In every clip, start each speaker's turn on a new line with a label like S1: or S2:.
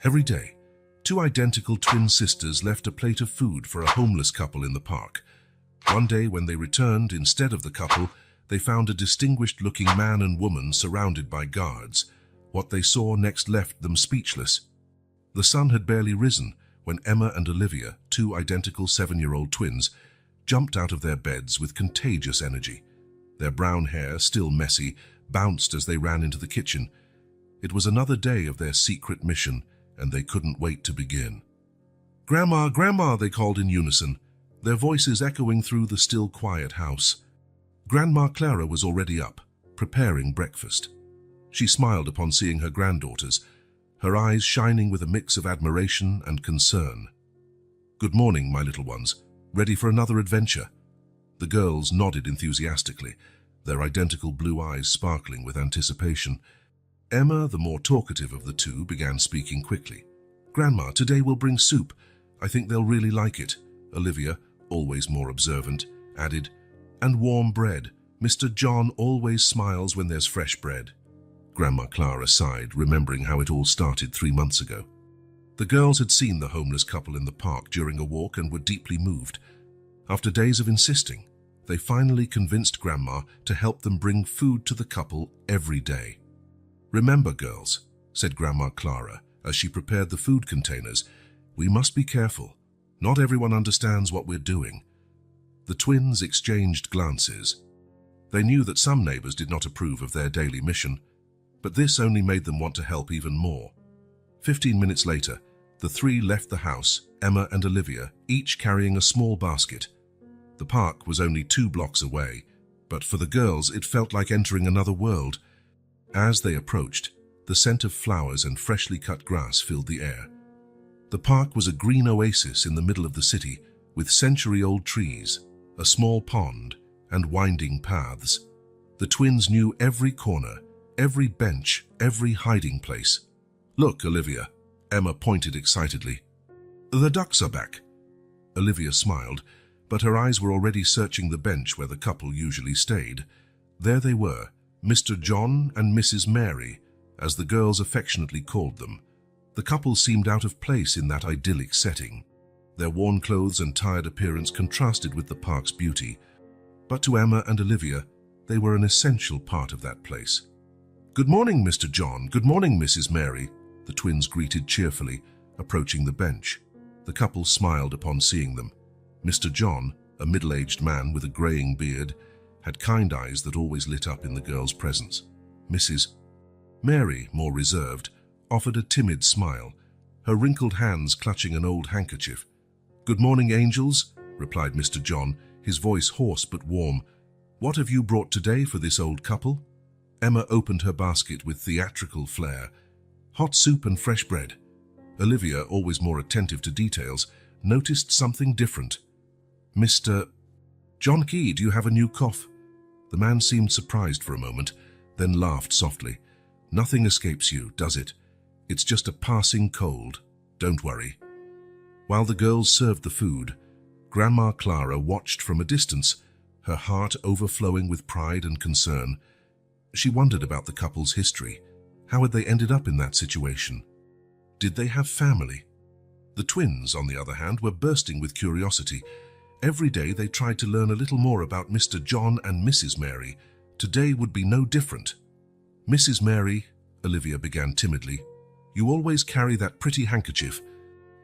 S1: Every day, two identical twin sisters left a plate of food for a homeless couple in the park. One day when they returned, instead of the couple, they found a distinguished-looking man and woman surrounded by guards. What they saw next left them speechless. The sun had barely risen when Emma and Olivia, two identical 7-year-old twins, jumped out of their beds with contagious energy. Their brown hair, still messy, bounced as they ran into the kitchen. It was another day of their secret mission, and they couldn't wait to begin. "Grandma, Grandma," they called in unison, their voices echoing through the still quiet house. Grandma Clara was already up, preparing breakfast. She smiled upon seeing her granddaughters, her eyes shining with a mix of admiration and concern. "Good morning, my little ones. Ready for another adventure?" The girls nodded enthusiastically, their identical blue eyes sparkling with anticipation. Emma, the more talkative of the two, began speaking quickly. "Grandma, today we'll bring soup. I think they'll really like it." Olivia, always more observant, added, "And warm bread. Mr. John always smiles when there's fresh bread." Grandma Clara sighed, remembering how it all started 3 months ago. The girls had seen the homeless couple in the park during a walk and were deeply moved. After days of insisting, they finally convinced Grandma to help them bring food to the couple every day. "Remember, girls," said Grandma Clara as she prepared the food containers, "we must be careful. Not everyone understands what we're doing." The twins exchanged glances. They knew that some neighbors did not approve of their daily mission, but this only made them want to help even more. 15 minutes later, the three left the house, Emma and Olivia, each carrying a small basket. The park was only 2 blocks away, but for the girls it felt like entering another world. As they approached, the scent of flowers and freshly cut grass filled the air. The park was a green oasis in the middle of the city, with century-old trees, a small pond, and winding paths. The twins knew every corner, every bench, every hiding place. "Look, Olivia," Emma pointed excitedly. "The ducks are back." Olivia smiled, but her eyes were already searching the bench where the couple usually stayed. There they were, Mr. John and Mrs. Mary, as the girls affectionately called them. The couple seemed out of place in that idyllic setting. Their worn clothes and tired appearance contrasted with the park's beauty, but to Emma and Olivia, they were an essential part of that place. "Good morning, Mr. John. Good morning, Mrs. Mary," the twins greeted cheerfully, approaching the bench. The couple smiled upon seeing them. Mr. John, a middle-aged man with a graying beard, had kind eyes that always lit up in the girls' presence. Mrs. Mary, more reserved, offered a timid smile, her wrinkled hands clutching an old handkerchief. "Good morning, angels," replied Mr. John, his voice hoarse but warm. "What have you brought today for this old couple?" Emma opened her basket with theatrical flair. "Hot soup and fresh bread." Olivia, always more attentive to details, noticed something different. "Mr. John Key, do you have a new cough?" The man seemed surprised for a moment, then laughed softly. "Nothing escapes you, does it? It's just a passing cold. Don't worry." While the girls served the food, Grandma Clara watched from a distance, her heart overflowing with pride and concern. She wondered about the couple's history. How had they ended up in that situation? Did they have family? The twins, on the other hand, were bursting with curiosity. Every day they tried to learn a little more about Mr. John and Mrs. Mary. Today would be no different. "Mrs. Mary," Olivia began timidly, "you always carry that pretty handkerchief.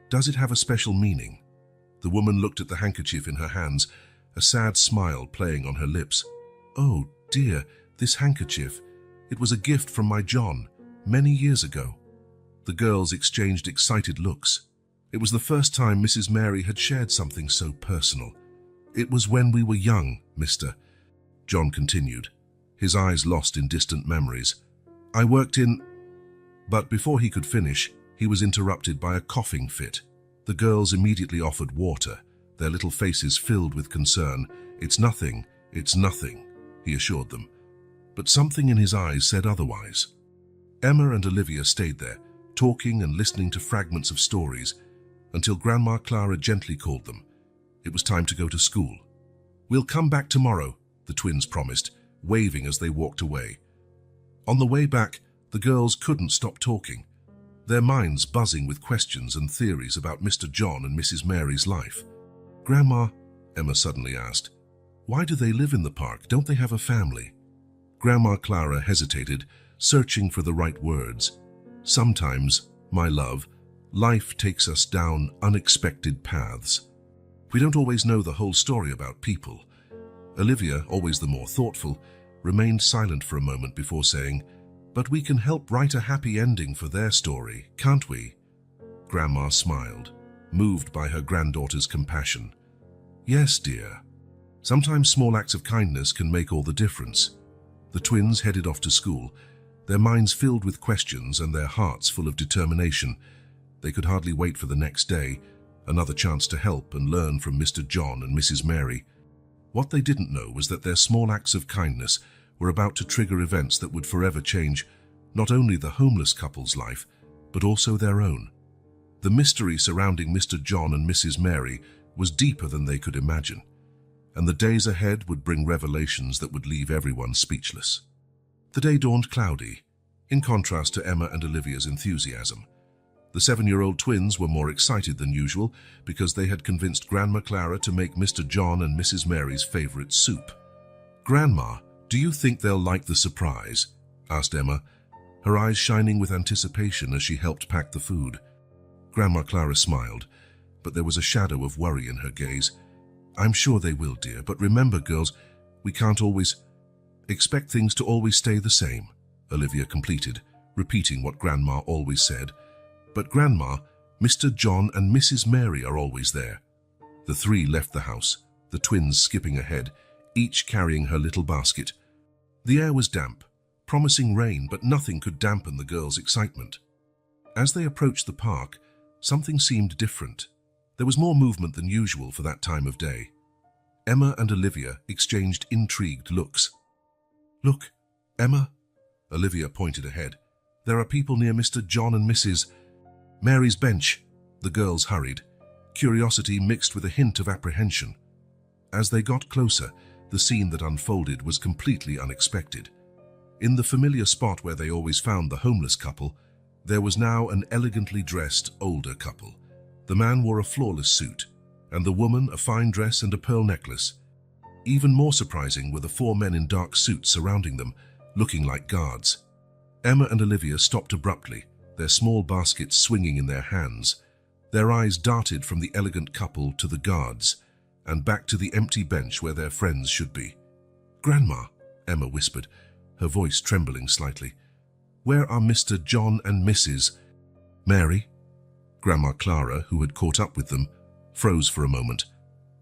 S1: Does it have a special meaning?" The woman looked at the handkerchief in her hands, a sad smile playing on her lips. "Oh, dear, this handkerchief. It was a gift from my John, many years ago." The girls exchanged excited looks. It was the first time Mrs. Mary had shared something so personal. "It was when we were young, Mr. John continued, his eyes lost in distant memories. "I worked in—" But before he could finish, he was interrupted by a coughing fit. The girls immediately offered water, their little faces filled with concern. It's nothing," he assured them. But something in his eyes said otherwise. Emma and Olivia stayed there, talking and listening to fragments of stories, until Grandma Clara gently called them. It was time to go to school. "We'll come back tomorrow," the twins promised, waving as they walked away. On the way back, the girls couldn't stop talking. their minds buzzing with questions and theories about Mr. John and Mrs. Mary's life. "Grandma," Emma suddenly asked, "why do they live in the park? Don't they have a family?" Grandma Clara hesitated, searching for the right words. "Sometimes, my love, life takes us down unexpected paths. We don't always know the whole story about people." Olivia, always the more thoughtful, remained silent for a moment before saying, "But we can help write a happy ending for their story, can't we?" Grandma smiled, moved by her granddaughter's compassion. "Yes, dear. Sometimes small acts of kindness can make all the difference." The twins headed off to school, their minds filled with questions and their hearts full of determination. They could hardly wait for the next day, another chance to help and learn from Mr. John and Mrs. Mary. What they didn't know was that their small acts of kindness were about to trigger events that would forever change not only the homeless couple's life, but also their own. The mystery surrounding Mr. John and Mrs. Mary was deeper than they could imagine, and the days ahead would bring revelations that would leave everyone speechless. The day dawned cloudy, in contrast to Emma and Olivia's enthusiasm. The 7-year-old twins were more excited than usual because they had convinced Grandma Clara to make Mr. John and Mrs. Mary's favorite soup. "Grandma, do you think they'll like the surprise?" asked Emma, her eyes shining with anticipation as she helped pack the food. Grandma Clara smiled, but there was a shadow of worry in her gaze. "I'm sure they will, dear, but remember, girls, we can't always expect things to always stay the same," Olivia completed, repeating what Grandma always said. "But Grandma, Mr. John and Mrs. Mary are always there." The three left the house, the twins skipping ahead, each carrying her little basket. The air was damp, promising rain, but nothing could dampen the girls' excitement. As they approached the park, something seemed different. There was more movement than usual for that time of day. Emma and Olivia exchanged intrigued looks. "Look, Emma," Olivia pointed ahead. "There are people near Mr. John and Mrs. Mary's bench." The girls hurried, curiosity mixed with a hint of apprehension. As they got closer, the scene that unfolded was completely unexpected. In the familiar spot where they always found the homeless couple, there was now an elegantly dressed older couple. The man wore a flawless suit, and the woman a fine dress and a pearl necklace. Even more surprising were the 4 men in dark suits surrounding them, looking like guards. Emma and Olivia stopped abruptly, their small baskets swinging in their hands. Their eyes darted from the elegant couple to the guards, and back to the empty bench where their friends should be. "Grandma," Emma whispered, her voice trembling slightly, "where are Mr. John and Mrs. Mary?" Grandma Clara, who had caught up with them, froze for a moment.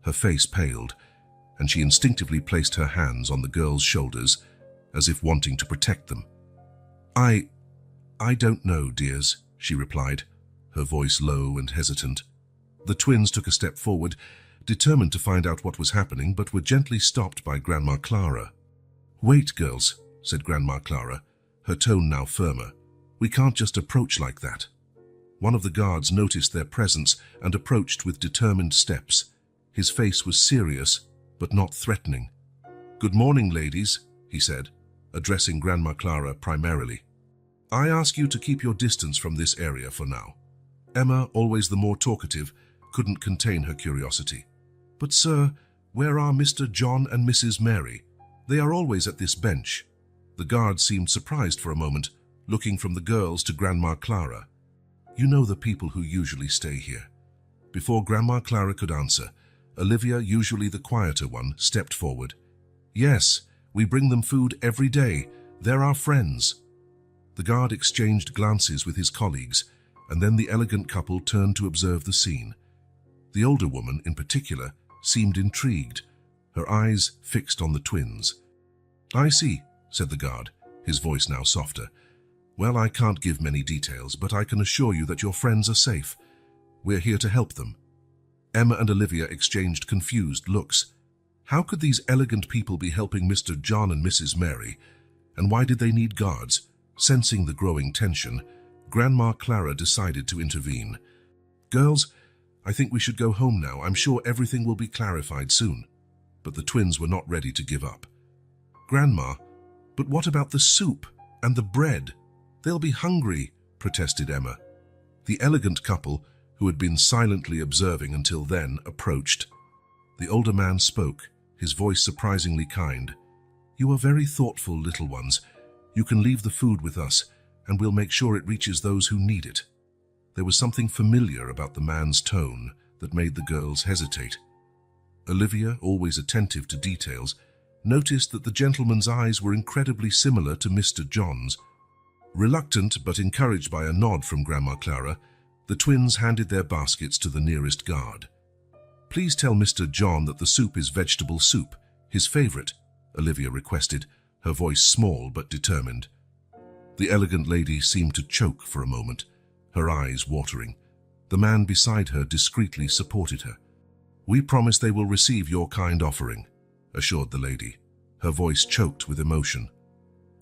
S1: Her face paled, and she instinctively placed her hands on the girls' shoulders, as if wanting to protect them. I don't know, dears," she replied, her voice low and hesitant. The twins took a step forward, determined to find out what was happening, but were gently stopped by Grandma Clara. "Wait, girls," said Grandma Clara, her tone now firmer. "We can't just approach like that." One of the guards noticed their presence and approached with determined steps. His face was serious, but not threatening. "Good morning, ladies," he said, addressing Grandma Clara primarily. "I ask you to keep your distance from this area for now." Emma, always the more talkative, couldn't contain her curiosity. "But sir, where are Mr. John and Mrs. Mary? They are always at this bench." The guard seemed surprised for a moment, looking from the girls to Grandma Clara. "You know the people who usually stay here." Before Grandma Clara could answer, Olivia, usually the quieter one, stepped forward. "Yes, we bring them food every day. They're our friends." The guard exchanged glances with his colleagues, and then the elegant couple turned to observe the scene. The older woman, in particular, seemed intrigued, her eyes fixed on the twins. "I see," said the guard, his voice now softer. "Well, I can't give many details, but I can assure you that your friends are safe. We're here to help them." Emma and Olivia exchanged confused looks. How could these elegant people be helping Mr. John and Mrs. Mary, and why did they need guards? Sensing the growing tension, Grandma Clara decided to intervene. "Girls, I think we should go home now. I'm sure everything will be clarified soon." But the twins were not ready to give up. "Grandma, but what about the soup and the bread? They'll be hungry," protested Emma. The elegant couple, who had been silently observing until then, approached. The older man spoke, his voice surprisingly kind. "You are very thoughtful, little ones. You can leave the food with us, and we'll make sure it reaches those who need it." There was something familiar about the man's tone that made the girls hesitate. Olivia, always attentive to details, noticed that the gentleman's eyes were incredibly similar to Mr. John's. Reluctant but encouraged by a nod from Grandma Clara, the twins handed their baskets to the nearest guard. "Please tell Mr. John that the soup is vegetable soup, his favorite," Olivia requested, her voice small but determined. The elegant lady seemed to choke for a moment, her eyes watering. The man beside her discreetly supported her. "We promise they will receive your kind offering," assured the lady, her voice choked with emotion.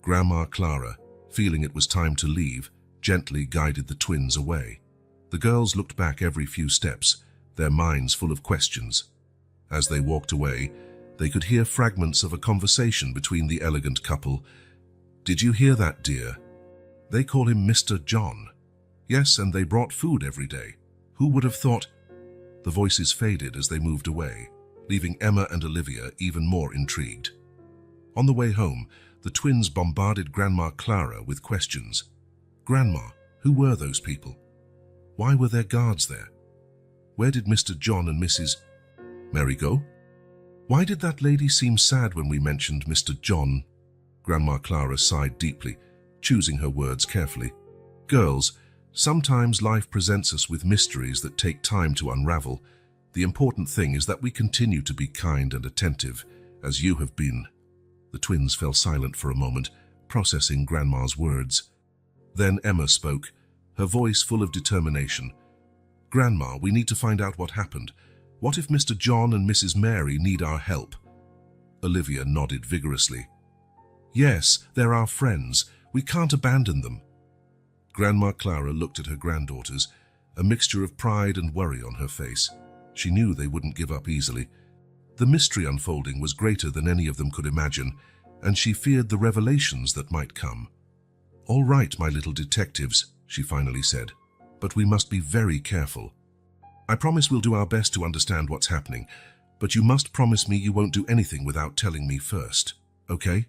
S1: Grandma Clara, feeling it was time to leave, gently guided the twins away. The girls looked back every few steps, their minds full of questions. As they walked away, they could hear fragments of a conversation between the elegant couple. "Did you hear that, dear? They call him Mr. John. Yes, and they brought food every day. Who would have thought?" The voices faded as they moved away, leaving Emma and Olivia even more intrigued. On the way home, the twins bombarded Grandma Clara with questions. "Grandma, who were those people? Why were there guards there? Where did Mr. John and Mrs. Mary go? Why did that lady seem sad when we mentioned Mr. John?" Grandma Clara sighed deeply, choosing her words carefully. "Girls, sometimes life presents us with mysteries that take time to unravel. The important thing is that we continue to be kind and attentive, as you have been." The twins fell silent for a moment, processing Grandma's words. Then Emma spoke, her voice full of determination. "Grandma, we need to find out what happened. What if Mr. John and Mrs. Mary need our help?" Olivia nodded vigorously. "Yes, they're our friends. We can't abandon them." Grandma Clara looked at her granddaughters, a mixture of pride and worry on her face. She knew they wouldn't give up easily. The mystery unfolding was greater than any of them could imagine, and she feared the revelations that might come. "All right, my little detectives," she finally said, "but we must be very careful. I promise we'll do our best to understand what's happening, but you must promise me you won't do anything without telling me first, okay?"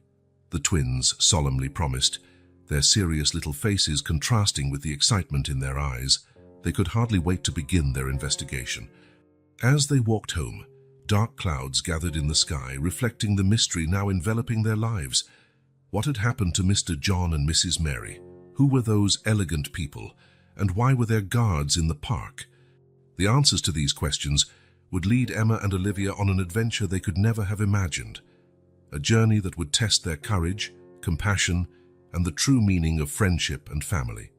S1: The twins solemnly promised, their serious little faces contrasting with the excitement in their eyes. They could hardly wait to begin their investigation. As they walked home, dark clouds gathered in the sky, reflecting the mystery now enveloping their lives. What had happened to Mr. John and Mrs. Mary? Who were those elegant people, and why were there guards in the park? The answers to these questions would lead Emma and Olivia on an adventure they could never have imagined, a journey that would test their courage, compassion, and the true meaning of friendship and family.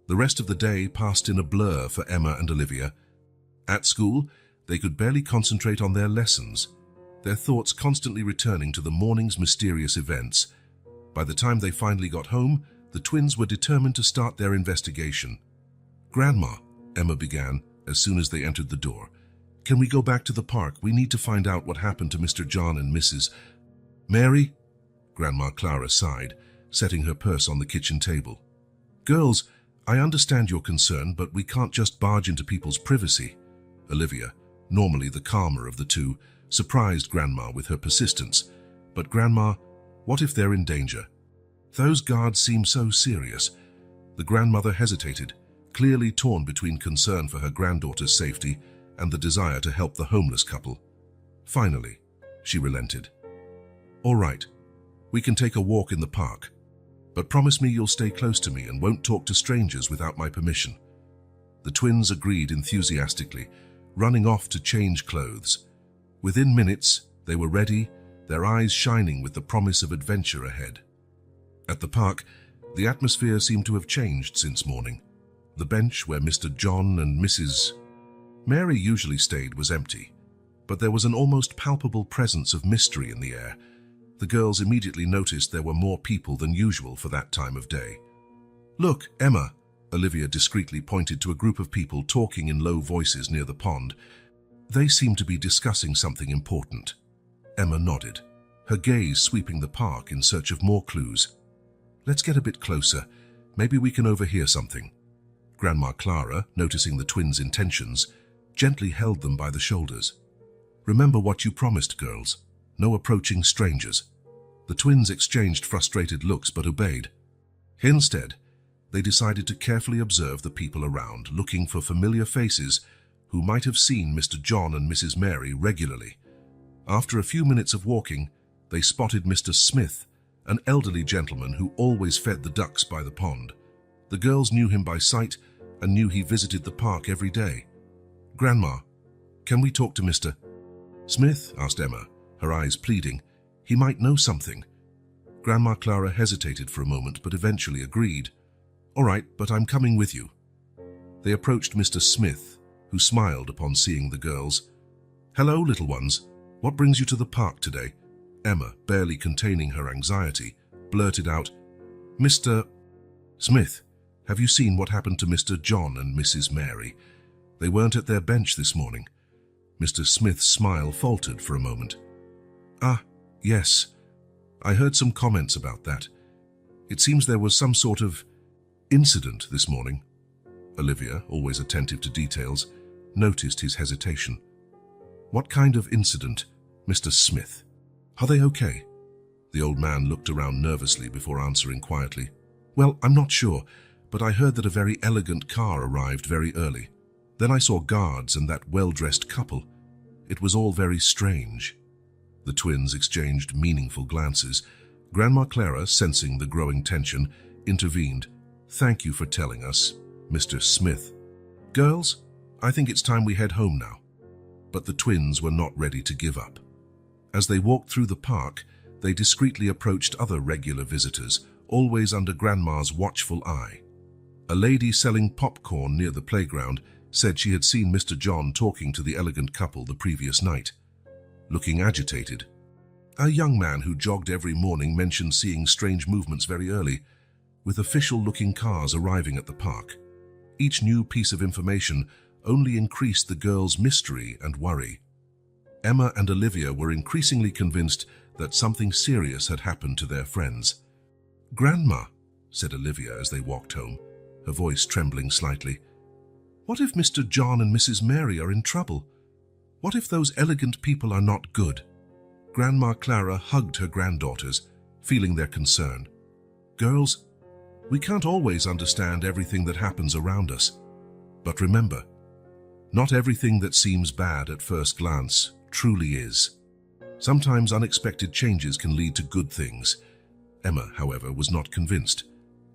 S1: The rest of the day passed in a blur for Emma and Olivia. At school, they could barely concentrate on their lessons, their thoughts constantly returning to the morning's mysterious events. By the time they finally got home, the twins were determined to start their investigation. "Grandma," Emma began as soon as they entered the door, "can we go back to the park? We need to find out what happened to Mr. John and Mrs. Mary?" Grandma Clara sighed, setting her purse on the kitchen table. "Girls, I understand your concern, but we can't just barge into people's privacy." Olivia, normally the calmer of the two, surprised Grandma with her persistence. "But Grandma, what if they're in danger? Those guards seem so serious." The grandmother hesitated, clearly torn between concern for her granddaughter's safety and the desire to help the homeless couple. Finally, she relented. "All right, we can take a walk in the park, but promise me you'll stay close to me and won't talk to strangers without my permission." The twins agreed enthusiastically, running off to change clothes. Within minutes, they were ready, their eyes shining with the promise of adventure ahead. At the park, the atmosphere seemed to have changed since morning. The bench where Mr. John and Mrs. Mary usually stayed was empty, but there was an almost palpable presence of mystery in the air. The girls immediately noticed there were more people than usual for that time of day. "Look, Emma," Olivia discreetly pointed to a group of people talking in low voices near the pond. "They seem to be discussing something important." Emma nodded, her gaze sweeping the park in search of more clues. "Let's get a bit closer. Maybe we can overhear something." Grandma Clara, noticing the twins' intentions, gently held them by the shoulders. "Remember what you promised, girls. No approaching strangers." The twins exchanged frustrated looks but obeyed. Instead, they decided to carefully observe the people around, looking for familiar faces who might have seen Mr. John and Mrs. Mary regularly. After a few minutes of walking, they spotted Mr. Smith, an elderly gentleman who always fed the ducks by the pond. The girls knew him by sight and knew he visited the park every day. "Grandma, can we talk to Mr. Smith?" asked Emma, her eyes pleading. "He might know something." Grandma Clara hesitated for a moment but eventually agreed. "All right, but I'm coming with you." They approached Mr. Smith, who smiled upon seeing the girls. "Hello, little ones. What brings you to the park today?" Emma, barely containing her anxiety, blurted out, "Mr. Smith, have you seen what happened to Mr. John and Mrs. Mary? They weren't at their bench this morning." Mr. Smith's smile faltered for a moment. "Ah, yes. I heard some comments about that. It seems there was some sort of incident this morning." Olivia, always attentive to details, noticed his hesitation. "What kind of incident, Mr. Smith? Are they okay?" The old man looked around nervously before answering quietly. "Well, I'm not sure, but I heard that a very elegant car arrived very early. Then I saw guards and that well-dressed couple. It was all very strange." The twins exchanged meaningful glances. Grandma Clara, sensing the growing tension, intervened. "Thank you for telling us, Mr. Smith. Girls, I think it's time we head home now." But the twins were not ready to give up. As they walked through the park, they discreetly approached other regular visitors, always under Grandma's watchful eye. A lady selling popcorn near the playground said she had seen Mr. John talking to the elegant couple the previous night. Looking agitated, a young man who jogged every morning mentioned seeing strange movements very early, with official-looking cars arriving at the park. Each new piece of information only increased the girls' mystery and worry. Emma and Olivia were increasingly convinced that something serious had happened to their friends. "Grandma," said Olivia as they walked home, her voice trembling slightly, "what if Mr. John and Mrs. Mary are in trouble? What if those elegant people are not good?" Grandma Clara hugged her granddaughters, feeling their concern. "Girls, we can't always understand everything that happens around us. But remember, not everything that seems bad at first glance truly is. Sometimes unexpected changes can lead to good things." Emma, however, was not convinced.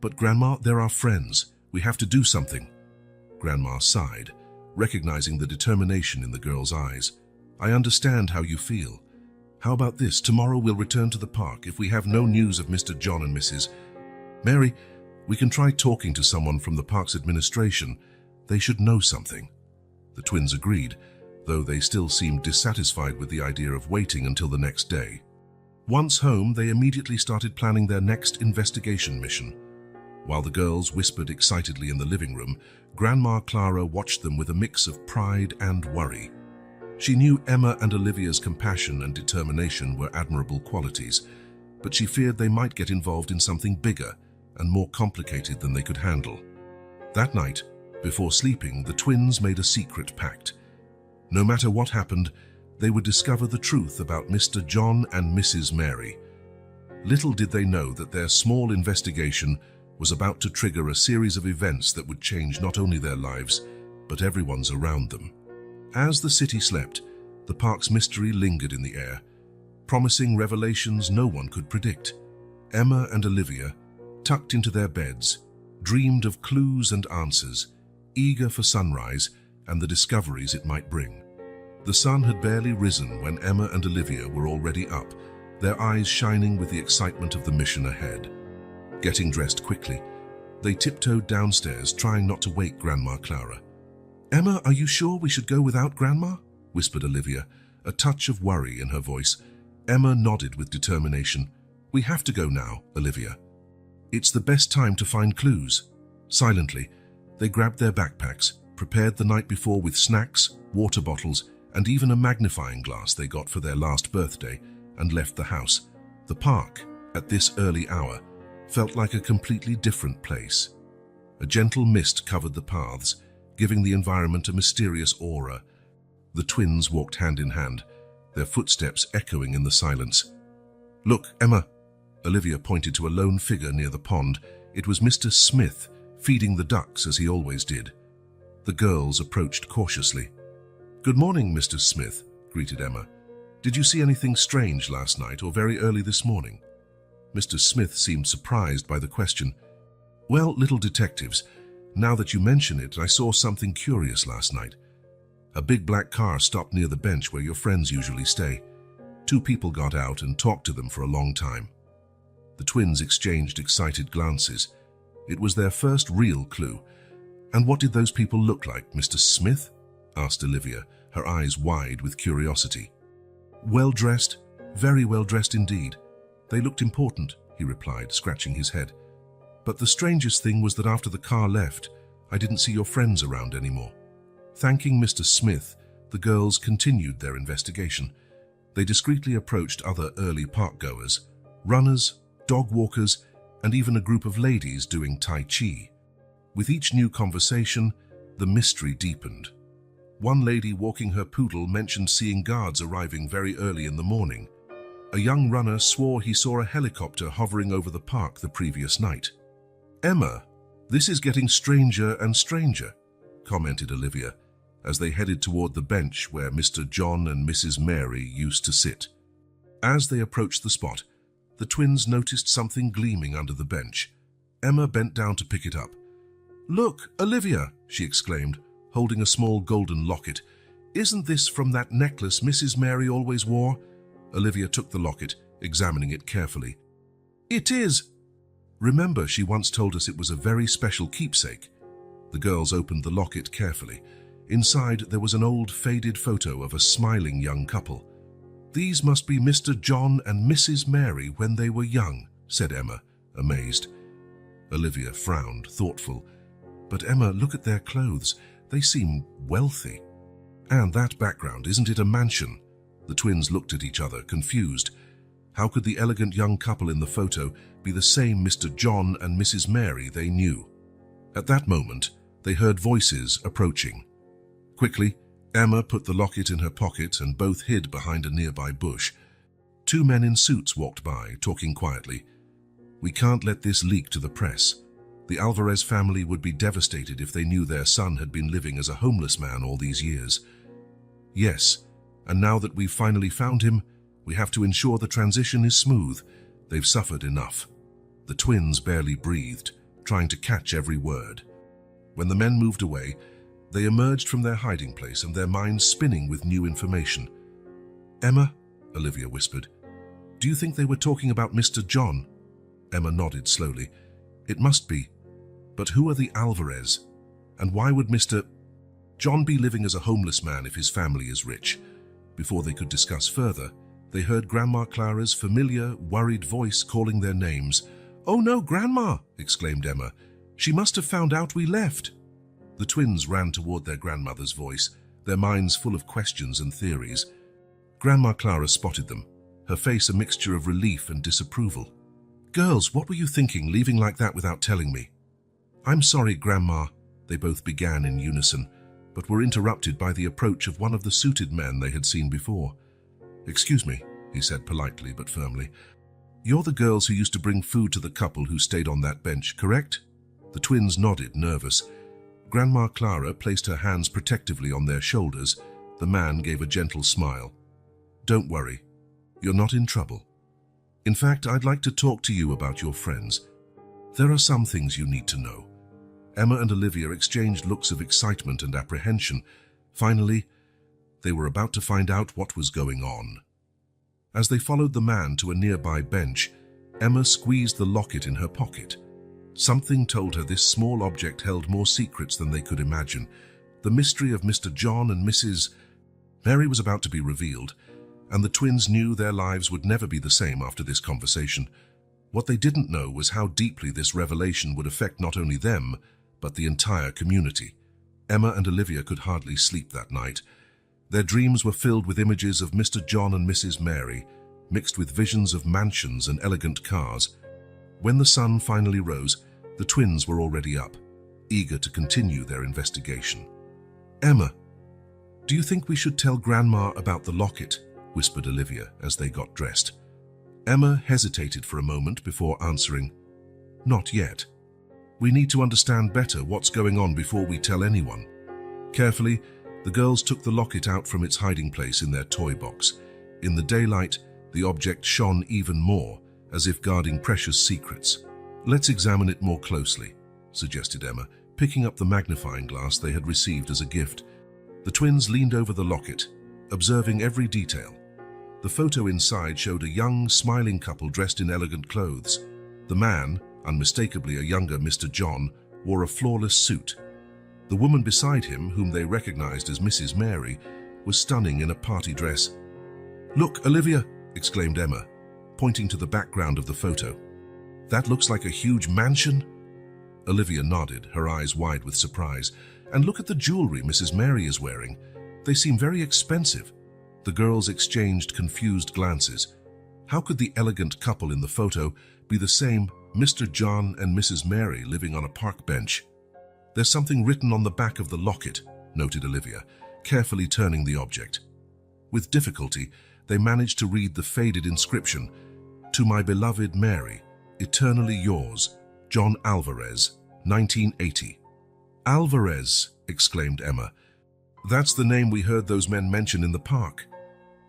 S1: "But Grandma, they're our friends. We have to do something." Grandma sighed, recognizing the determination in the girl's eyes. "I understand how you feel. How about this? Tomorrow we'll return to the park. If we have no news of Mr. John and Mrs. Mary, we can try talking to someone from the park's administration. They should know something." The twins agreed, though they still seemed dissatisfied with the idea of waiting until the next day. Once home, they immediately started planning their next investigation mission. While the girls whispered excitedly in the living room, Grandma Clara watched them with a mix of pride and worry. She knew Emma and Olivia's compassion and determination were admirable qualities, but she feared they might get involved in something bigger and more complicated than they could handle. That night, before sleeping, the twins made a secret pact. No matter what happened, they would discover the truth about Mr. John and Mrs. Mary. Little did they know that their small investigation was about to trigger a series of events that would change not only their lives, but everyone's around them. As the city slept, the park's mystery lingered in the air, promising revelations no one could predict. Emma and Olivia, tucked into their beds, dreamed of clues and answers, eager for sunrise and the discoveries it might bring. The sun had barely risen when Emma and Olivia were already up, their eyes shining with the excitement of the mission ahead. Getting dressed quickly, they tiptoed downstairs, trying not to wake Grandma Clara. "Emma, are you sure we should go without Grandma?" whispered Olivia, a touch of worry in her voice. Emma nodded with determination. "We have to go now, Olivia. It's the best time to find clues." Silently, they grabbed their backpacks, prepared the night before with snacks, water bottles, and even a magnifying glass they got for their last birthday, and left the house. The park, at this early hour, felt like a completely different place. A gentle mist covered the paths, giving the environment a mysterious aura. The twins walked hand in hand, their footsteps echoing in the silence. "Look, Emma!" Olivia pointed to a lone figure near the pond. It was Mr. Smith, feeding the ducks as he always did. The girls approached cautiously. "Good morning, Mr. Smith," greeted Emma. "Did you see anything strange last night or very early this morning?" Mr. Smith seemed surprised by the question. "Well, little detectives, now that you mention it, I saw something curious last night. A big black car stopped near the bench where your friends usually stay. 2 people got out and talked to them for a long time." The twins exchanged excited glances. It was their first real clue. "And what did those people look like, Mr. Smith?" asked Olivia, her eyes wide with curiosity. "Well-dressed, very well-dressed indeed. They looked important," he replied, scratching his head. "But the strangest thing was that after the car left, I didn't see your friends around anymore." Thanking Mr. Smith, the girls continued their investigation. They discreetly approached other early park-goers, runners, dog walkers, and even a group of ladies doing Tai Chi. With each new conversation, the mystery deepened. One lady walking her poodle mentioned seeing guards arriving very early in the morning. A young runner swore he saw a helicopter hovering over the park the previous night. "Emma, this is getting stranger and stranger," commented Olivia, as they headed toward the bench where Mr. John and Mrs. Mary used to sit. As they approached the spot, the twins noticed something gleaming under the bench. Emma bent down to pick it up. "Look, Olivia," she exclaimed, holding a small golden locket. "Isn't this from that necklace Mrs. Mary always wore?" Olivia took the locket, examining it carefully. "It is!" "Remember, she once told us it was a very special keepsake." The girls opened the locket carefully. Inside, there was an old, faded photo of a smiling young couple. "These must be Mr. John and Mrs. Mary when they were young," said Emma, amazed. Olivia frowned, thoughtful. "But Emma, look at their clothes. They seem wealthy. And that background, isn't it a mansion?" The twins looked at each other, confused. How could the elegant young couple in the photo be the same Mr. John and Mrs. Mary they knew? At that moment, they heard voices approaching. Quickly, Emma put the locket in her pocket and both hid behind a nearby bush. 2 men in suits walked by, talking quietly. "We can't let this leak to the press. The Alvarez family would be devastated if they knew their son had been living as a homeless man all these years." "Yes, and now that we've finally found him, we have to ensure the transition is smooth. They've suffered enough." The twins barely breathed, trying to catch every word. When the men moved away, they emerged from their hiding place and their minds spinning with new information. "Emma," Olivia whispered, "do you think they were talking about Mr. John?" Emma nodded slowly. "It must be. But who are the Alvarez? And why would Mr. John be living as a homeless man if his family is rich?" Before they could discuss further, they heard Grandma Clara's familiar, worried voice calling their names. "Oh no, Grandma!" exclaimed Emma. "She must have found out we left." The twins ran toward their grandmother's voice, their minds full of questions and theories. Grandma Clara spotted them, her face a mixture of relief and disapproval. "Girls, what were you thinking, leaving like that without telling me?" "I'm sorry, Grandma," they both began in unison, but were interrupted by the approach of one of the suited men they had seen before. "Excuse me," he said politely but firmly. "You're the girls who used to bring food to the couple who stayed on that bench, correct?" The twins nodded, nervous. Grandma Clara placed her hands protectively on their shoulders. The man gave a gentle smile. "Don't worry. You're not in trouble. In fact, I'd like to talk to you about your friends. There are some things you need to know." Emma and Olivia exchanged looks of excitement and apprehension. Finally, they were about to find out what was going on. As they followed the man to a nearby bench, Emma squeezed the locket in her pocket. Something told her this small object held more secrets than they could imagine. The mystery of Mr. John and Mrs. Mary was about to be revealed, and the twins knew their lives would never be the same after this conversation. What they didn't know was how deeply this revelation would affect not only them, but the entire community. Emma and Olivia could hardly sleep that night. Their dreams were filled with images of Mr. John and Mrs. Mary, mixed with visions of mansions and elegant cars. When the sun finally rose, the twins were already up. eager to continue their investigation. "Emma, do you think we should tell Grandma about the locket?" whispered Olivia as they got dressed. Emma hesitated for a moment before answering, "Not yet. We need to understand better what's going on before we tell anyone." Carefully, the girls took the locket out from its hiding place in their toy box. In the daylight, the object shone even more, as if guarding precious secrets. "Let's examine it more closely," suggested Emma, picking up the magnifying glass they had received as a gift. The twins leaned over the locket, observing every detail. The photo inside showed a young, smiling couple dressed in elegant clothes. The man, unmistakably a younger Mr. John, wore a flawless suit. The woman beside him, whom they recognized as Mrs. Mary, was stunning in a party dress. "Look, Olivia!" exclaimed Emma, pointing to the background of the photo. "That looks like a huge mansion." Olivia nodded, her eyes wide with surprise. "And look at the jewelry Mrs. Mary is wearing. They seem very expensive." The girls exchanged confused glances. How could the elegant couple in the photo be the same Mr. John and Mrs. Mary living on a park bench? "There's something written on the back of the locket," noted Olivia, carefully turning the object. With difficulty, they managed to read the faded inscription, "To my beloved Mary, eternally yours, John Alvarez, 1980. "Alvarez," exclaimed Emma. "That's the name we heard those men mention in the park."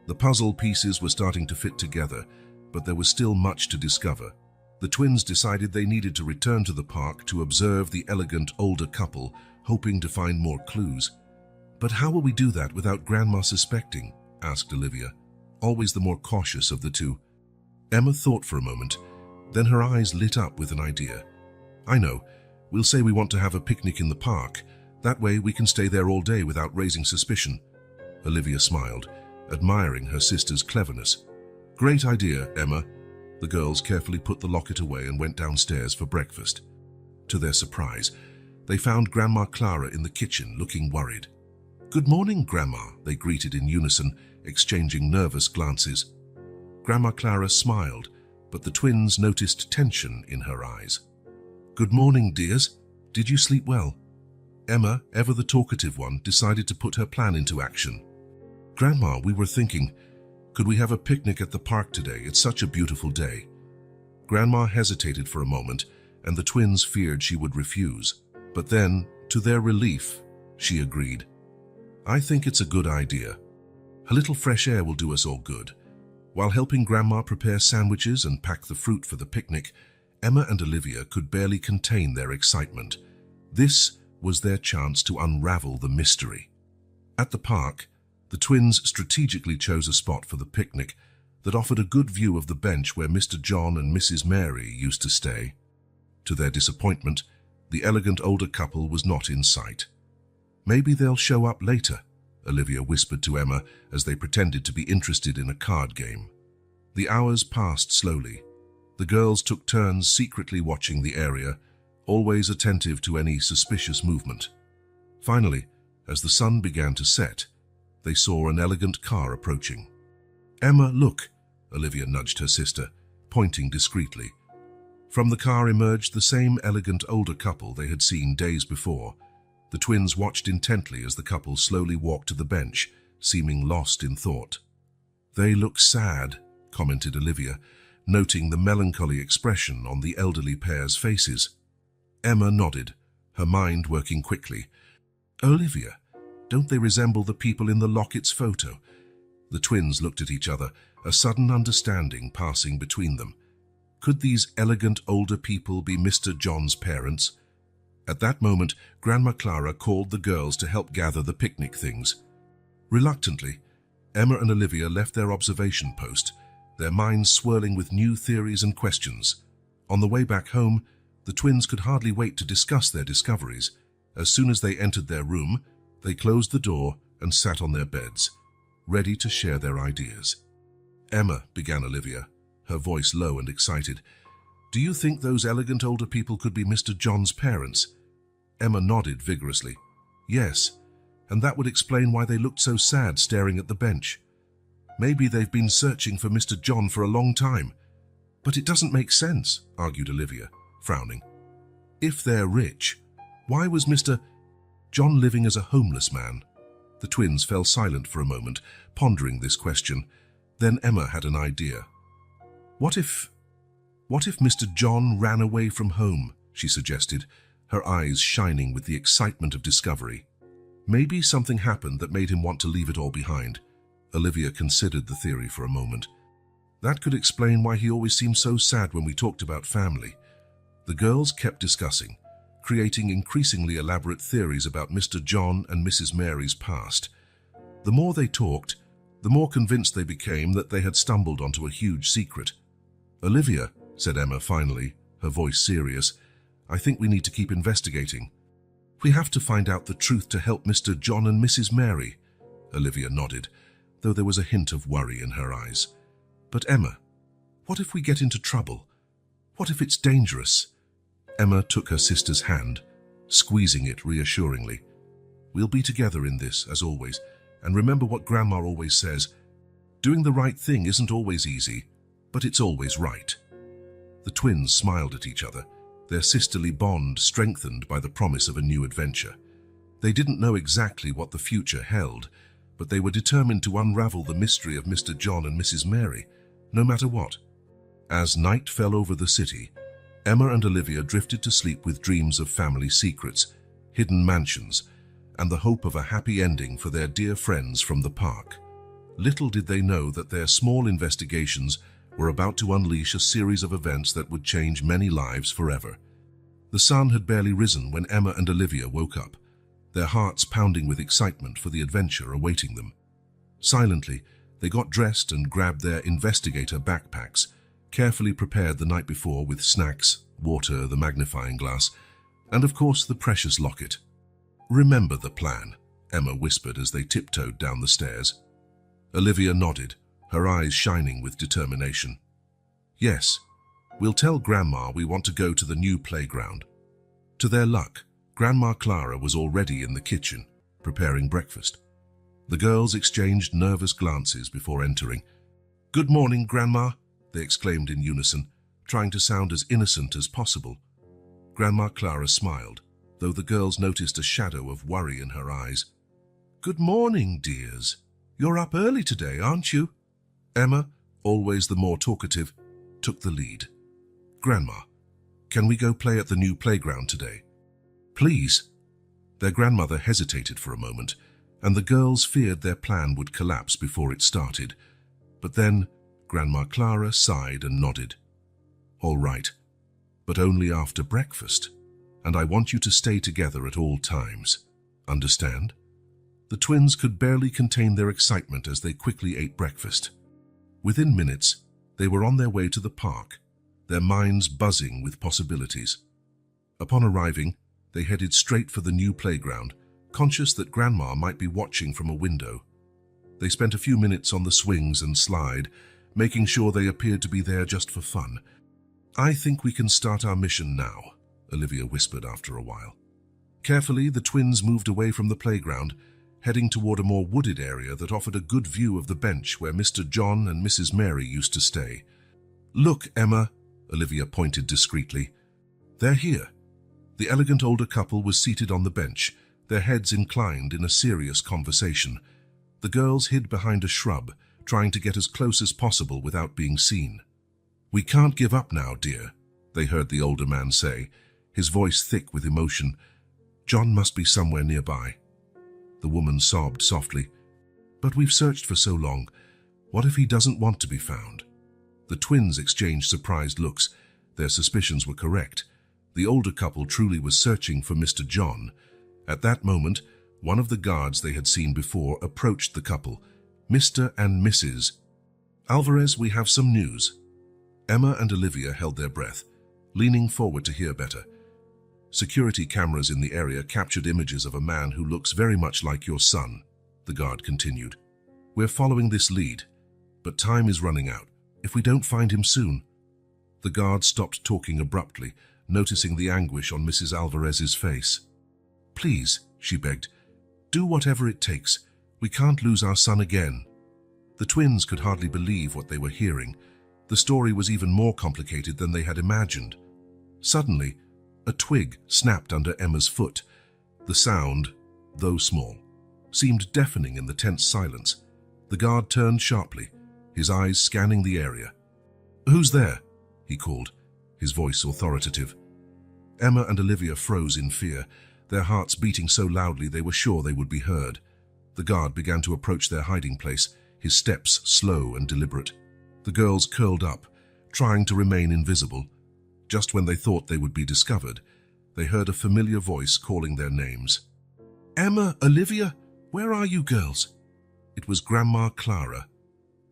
S1: The puzzle pieces were starting to fit together, but there was still much to discover. The twins decided they needed to return to the park to observe the elegant older couple, hoping to find more clues. "But how will we do that without Grandma suspecting?" asked Olivia, always the more cautious of the two. Emma thought for a moment, then her eyes lit up with an idea. "I know. We'll say we want to have a picnic in the park. That way we can stay there all day without raising suspicion." Olivia smiled, admiring her sister's cleverness. "Great idea, Emma." The girls carefully put the locket away and went downstairs for breakfast. To their surprise, they found Grandma Clara in the kitchen, looking worried. "Good morning, Grandma," they greeted in unison, exchanging nervous glances. Grandma Clara smiled, but the twins noticed tension in her eyes. "Good morning, dears. Did you sleep well?" Emma, ever the talkative one, decided to put her plan into action. "Grandma, we were thinking, could we have a picnic at the park today? It's such a beautiful day." Grandma hesitated for a moment, and the twins feared she would refuse. But then, to their relief, she agreed. "I think it's a good idea. A little fresh air will do us all good." While helping Grandma prepare sandwiches and pack the fruit for the picnic, Emma and Olivia could barely contain their excitement. This was their chance to unravel the mystery. At the park, the twins strategically chose a spot for the picnic that offered a good view of the bench where Mr. John and Mrs. Mary used to stay. To their disappointment, the elegant older couple was not in sight. "Maybe they'll show up later," Olivia whispered to Emma as they pretended to be interested in a card game. The hours passed slowly. The girls took turns secretly watching the area, always attentive to any suspicious movement. Finally, as the sun began to set, they saw an elegant car approaching. "Emma, look," Olivia nudged her sister, pointing discreetly. From the car emerged the same elegant older couple they had seen days before. The twins watched intently as the couple slowly walked to the bench, seeming lost in thought. "They look sad," commented Olivia, noting the melancholy expression on the elderly pair's faces. Emma nodded, her mind working quickly. "Olivia, don't they resemble the people in the locket's photo?" The twins looked at each other, a sudden understanding passing between them. Could these elegant older people be Mr. John's parents? At that moment, Grandma Clara called the girls to help gather the picnic things. Reluctantly, Emma and Olivia left their observation post, their minds swirling with new theories and questions. On the way back home, the twins could hardly wait to discuss their discoveries. As soon as they entered their room, they closed the door and sat on their beds, ready to share their ideas. "Emma," began Olivia, her voice low and excited, "do you think those elegant older people could be Mr. John's parents?" Emma nodded vigorously. "Yes, and that would explain why they looked so sad staring at the bench. Maybe they've been searching for Mr. John for a long time." "But it doesn't make sense," argued Olivia, frowning. "If they're rich, Why was Mr. John living as a homeless man? The twins fell silent for a moment, pondering this question. Then Emma had an idea. What if Mr. John ran away from home, she suggested, her eyes shining with the excitement of discovery. Maybe something happened that made him want to leave it all behind. Olivia considered the theory for a moment. That could explain why he always seemed so sad when we talked about family. The girls kept discussing, creating increasingly elaborate theories about Mr. John and Mrs. Mary's past. The more they talked, the more convinced they became that they had stumbled onto a huge secret. "Olivia," said Emma finally, her voice serious, "I think we need to keep investigating. We have to find out the truth to help Mr. John and Mrs. Mary." Olivia nodded, though there was a hint of worry in her eyes. "But Emma, what if we get into trouble? What if it's dangerous?" Emma took her sister's hand, squeezing it reassuringly. "We'll be together in this, as always, and remember what Grandma always says, doing the right thing isn't always easy, but it's always right." The twins smiled at each other, their sisterly bond strengthened by the promise of a new adventure. They didn't know exactly what the future held, but they were determined to unravel the mystery of Mr. John and Mrs. Mary, no matter what. As night fell over the city, Emma and Olivia drifted to sleep with dreams of family secrets, hidden mansions, and the hope of a happy ending for their dear friends from the park. Little did they know that their small investigations were about to unleash a series of events that would change many lives forever. The sun had barely risen when Emma and Olivia woke up, their hearts pounding with excitement for the adventure awaiting them. Silently, they got dressed and grabbed their investigator backpacks, carefully prepared the night before with snacks, water, the magnifying glass, and of course the precious locket. "Remember the plan," Emma whispered as they tiptoed down the stairs. Olivia nodded, her eyes shining with determination. "Yes, we'll tell Grandma we want to go to the new playground." To their luck, Grandma Clara was already in the kitchen, preparing breakfast. The girls exchanged nervous glances before entering. "Good morning, Grandma," they exclaimed in unison, trying to sound as innocent as possible. Grandma Clara smiled, though the girls noticed a shadow of worry in her eyes. "Good morning, dears. You're up early today, aren't you?" Emma, always the more talkative, took the lead. "Grandma, can we go play at the new playground today?" "Please." Their grandmother hesitated for a moment, and the girls feared their plan would collapse before it started. But then Grandma Clara sighed and nodded. "All right, but only after breakfast, and I want you to stay together at all times. Understand?" The twins could barely contain their excitement as they quickly ate breakfast. Within minutes, they were on their way to the park, their minds buzzing with possibilities. Upon arriving, they headed straight for the new playground, conscious that Grandma might be watching from a window. They spent a few minutes on the swings and slide, making sure they appeared to be there just for fun. "I think we can start our mission now," Olivia whispered after a while. Carefully, the twins moved away from the playground, heading toward a more wooded area that offered a good view of the bench where Mr. John and Mrs. Mary used to stay. "Look, Emma," Olivia pointed discreetly. "They're here." The elegant older couple was seated on the bench, their heads inclined in a serious conversation. The girls hid behind a shrub, trying to get as close as possible without being seen. "We can't give up now, dear," they heard the older man say, his voice thick with emotion. "John must be somewhere nearby." The woman sobbed softly. "But we've searched for so long. What if he doesn't want to be found?" The twins exchanged surprised looks. Their suspicions were correct. The older couple truly was searching for Mr. John. At that moment, one of the guards they had seen before approached the couple. "Mr. and Mrs. Alvarez, we have some news." Emma and Olivia held their breath, leaning forward to hear better. "Security cameras in the area captured images of a man who looks very much like your son," the guard continued. "We're following this lead, but time is running out. If we don't find him soon..." The guard stopped talking abruptly, noticing the anguish on Mrs. Alvarez's face. "Please," she begged, "do whatever it takes. We can't lose our son again." The twins could hardly believe what they were hearing. The story was even more complicated than they had imagined. Suddenly, A twig snapped under Emma's foot. The sound, though small, seemed deafening in the tense silence. The guard turned sharply, his eyes scanning the area. "Who's there?" he called, his voice authoritative. Emma and Olivia froze in fear, their hearts beating so loudly they were sure they would be heard. The guard began to approach their hiding place, his steps slow and deliberate. The girls curled up, trying to remain invisible. Just when they thought they would be discovered, they heard a familiar voice calling their names. "Emma, Olivia, where are you girls?" It was Grandma Clara.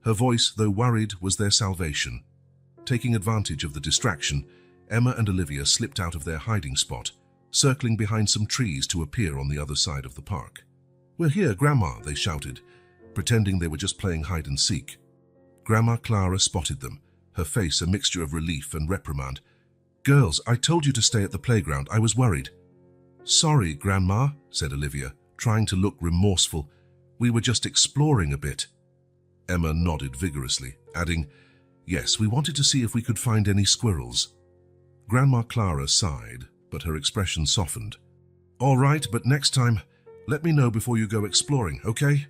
S1: Her voice, though worried, was their salvation. Taking advantage of the distraction, Emma and Olivia slipped out of their hiding spot, circling behind some trees to appear on the other side of the park. "We're here, Grandma," they shouted, pretending they were just playing hide-and-seek. Grandma Clara spotted them, her face a mixture of relief and reprimand. "Girls, I told you to stay at the playground. I was worried." "Sorry, Grandma," said Olivia, trying to look remorseful. "We were just exploring a bit." Emma nodded vigorously, adding, "Yes, we wanted to see if we could find any squirrels." Grandma Clara sighed, but her expression softened. "All right, but next time, let me know before you go exploring, okay?"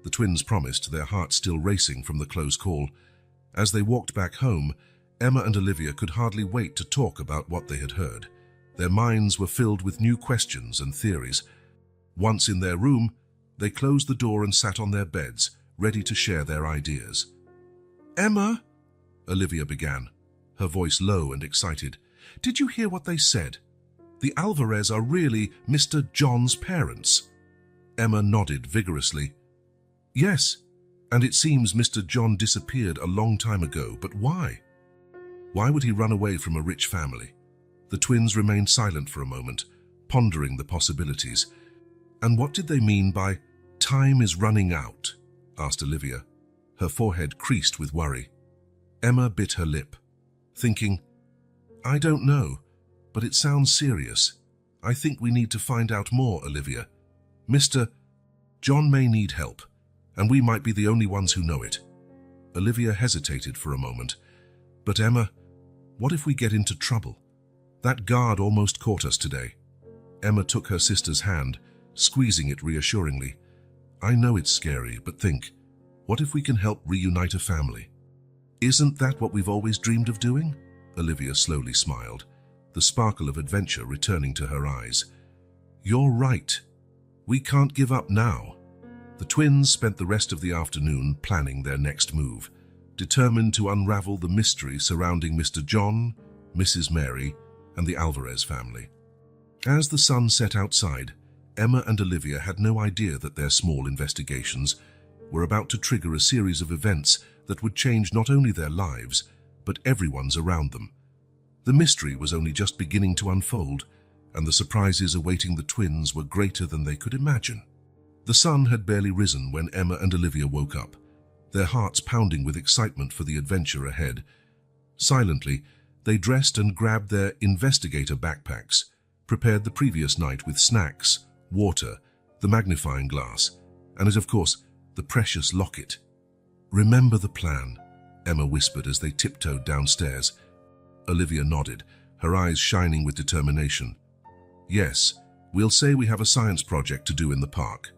S1: The twins promised, their hearts still racing from the close call. As they walked back home, Emma and Olivia could hardly wait to talk about what they had heard. Their minds were filled with new questions and theories. Once in their room, they closed the door and sat on their beds, ready to share their ideas. "Emma," Olivia began, her voice low and excited, "did you hear what they said? The Alvarez are really Mr. John's parents." Emma nodded vigorously. "Yes, and it seems Mr. John disappeared a long time ago, but why? Why would he run away from a rich family?" The twins remained silent for a moment, pondering the possibilities. "And what did they mean by 'time is running out'?" asked Olivia. Her forehead creased with worry. Emma bit her lip, thinking, "I don't know, but it sounds serious. I think we need to find out more, Olivia. Mr. John may need help, and we might be the only ones who know it." Olivia hesitated for a moment. "But Emma, what if we get into trouble? That guard almost caught us today." Emma took her sister's hand, squeezing it reassuringly. "I know it's scary, but think, what if we can help reunite a family?" "Isn't that what we've always dreamed of doing?" Olivia slowly smiled, the sparkle of adventure returning to her eyes. "You're right. We can't give up now." The twins spent the rest of the afternoon planning their next move, determined to unravel the mystery surrounding Mr. John, Mrs. Mary, and the Alvarez family. As the sun set outside, Emma and Olivia had no idea that their small investigations were about to trigger a series of events that would change not only their lives, but everyone's around them. The mystery was only just beginning to unfold, and the surprises awaiting the twins were greater than they could imagine. The sun had barely risen when Emma and Olivia woke up, their hearts pounding with excitement for the adventure ahead. Silently, they dressed and grabbed their investigator backpacks, prepared the previous night with snacks, water, the magnifying glass, and, of course, the precious locket. "Remember the plan," Emma whispered as they tiptoed downstairs. Olivia nodded, her eyes shining with determination. "Yes, we'll say we have a science project to do in the park."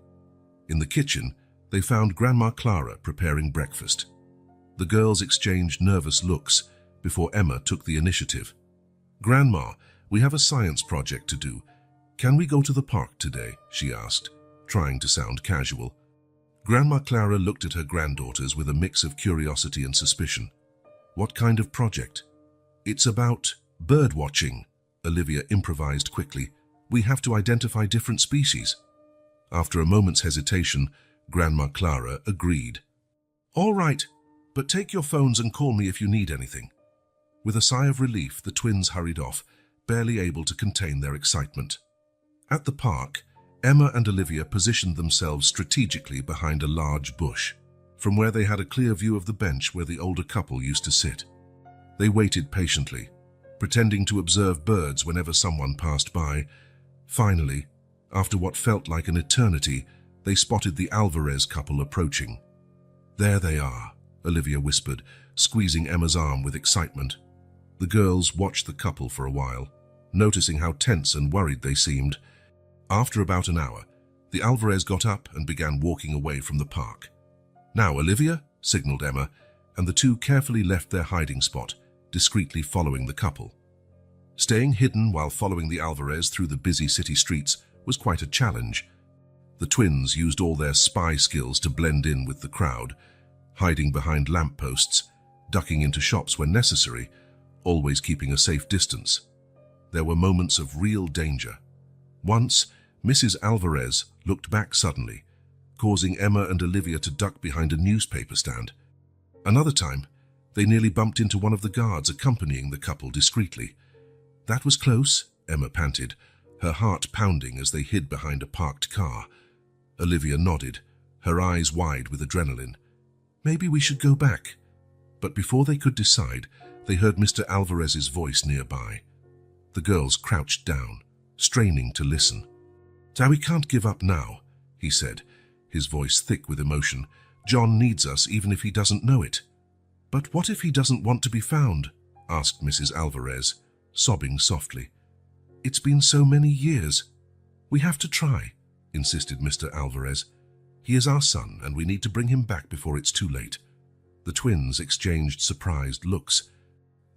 S1: In the kitchen, they found Grandma Clara preparing breakfast. The girls exchanged nervous looks before Emma took the initiative. "Grandma, we have a science project to do. Can we go to the park today?" she asked, trying to sound casual. Grandma Clara looked at her granddaughters with a mix of curiosity and suspicion. "What kind of project?" "It's about bird watching," Olivia improvised quickly. "We have to identify different species." After a moment's hesitation, Grandma Clara agreed. "All right, but take your phones and call me if you need anything." With a sigh of relief, the twins hurried off, barely able to contain their excitement. At the park, Emma and Olivia positioned themselves strategically behind a large bush, from where they had a clear view of the bench where the older couple used to sit. They waited patiently, pretending to observe birds whenever someone passed by. Finally, after what felt like an eternity, they spotted the Alvarez couple approaching. "There they are," Olivia whispered, squeezing Emma's arm with excitement. The girls watched the couple for a while, noticing how tense and worried they seemed. After about an hour, the Alvarez got up and began walking away from the park. "Now, Olivia," signaled Emma, and the two carefully left their hiding spot, discreetly following the couple. Staying hidden while following the Alvarez through the busy city streets was quite a challenge. The twins used all their spy skills to blend in with the crowd, hiding behind lampposts, ducking into shops when necessary, always keeping a safe distance. There were moments of real danger. Once, Mrs. Alvarez looked back suddenly, causing Emma and Olivia to duck behind a newspaper stand. Another time, they nearly bumped into one of the guards accompanying the couple discreetly. "That was close," Emma panted, her heart pounding as they hid behind a parked car. Olivia nodded, her eyes wide with adrenaline. "Maybe we should go back." But before they could decide, they heard Mr. Alvarez's voice nearby. The girls crouched down, straining to listen. "We can't give up now," he said, his voice thick with emotion. "John needs us even if he doesn't know it." "But what if he doesn't want to be found?" asked Mrs. Alvarez, sobbing softly. "It's been so many years." "We have to try," insisted Mr. Alvarez. "He is our son, and we need to bring him back before it's too late." The twins exchanged surprised looks.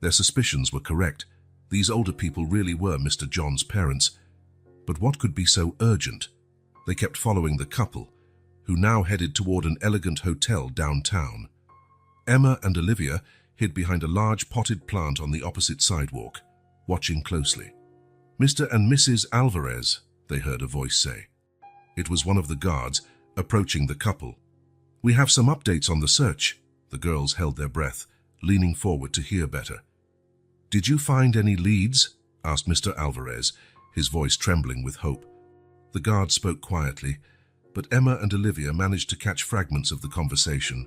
S1: Their suspicions were correct. These older people really were Mr. John's parents. But what could be so urgent? They kept following the couple, who now headed toward an elegant hotel downtown. Emma and Olivia hid behind a large potted plant on the opposite sidewalk, watching closely. "Mr. and Mrs. Alvarez," they heard a voice say. It was one of the guards, approaching the couple. "We have some updates on the search." The girls held their breath, leaning forward to hear better. "Did you find any leads?" asked Mr. Alvarez, his voice trembling with hope. The guard spoke quietly, but Emma and Olivia managed to catch fragments of the conversation.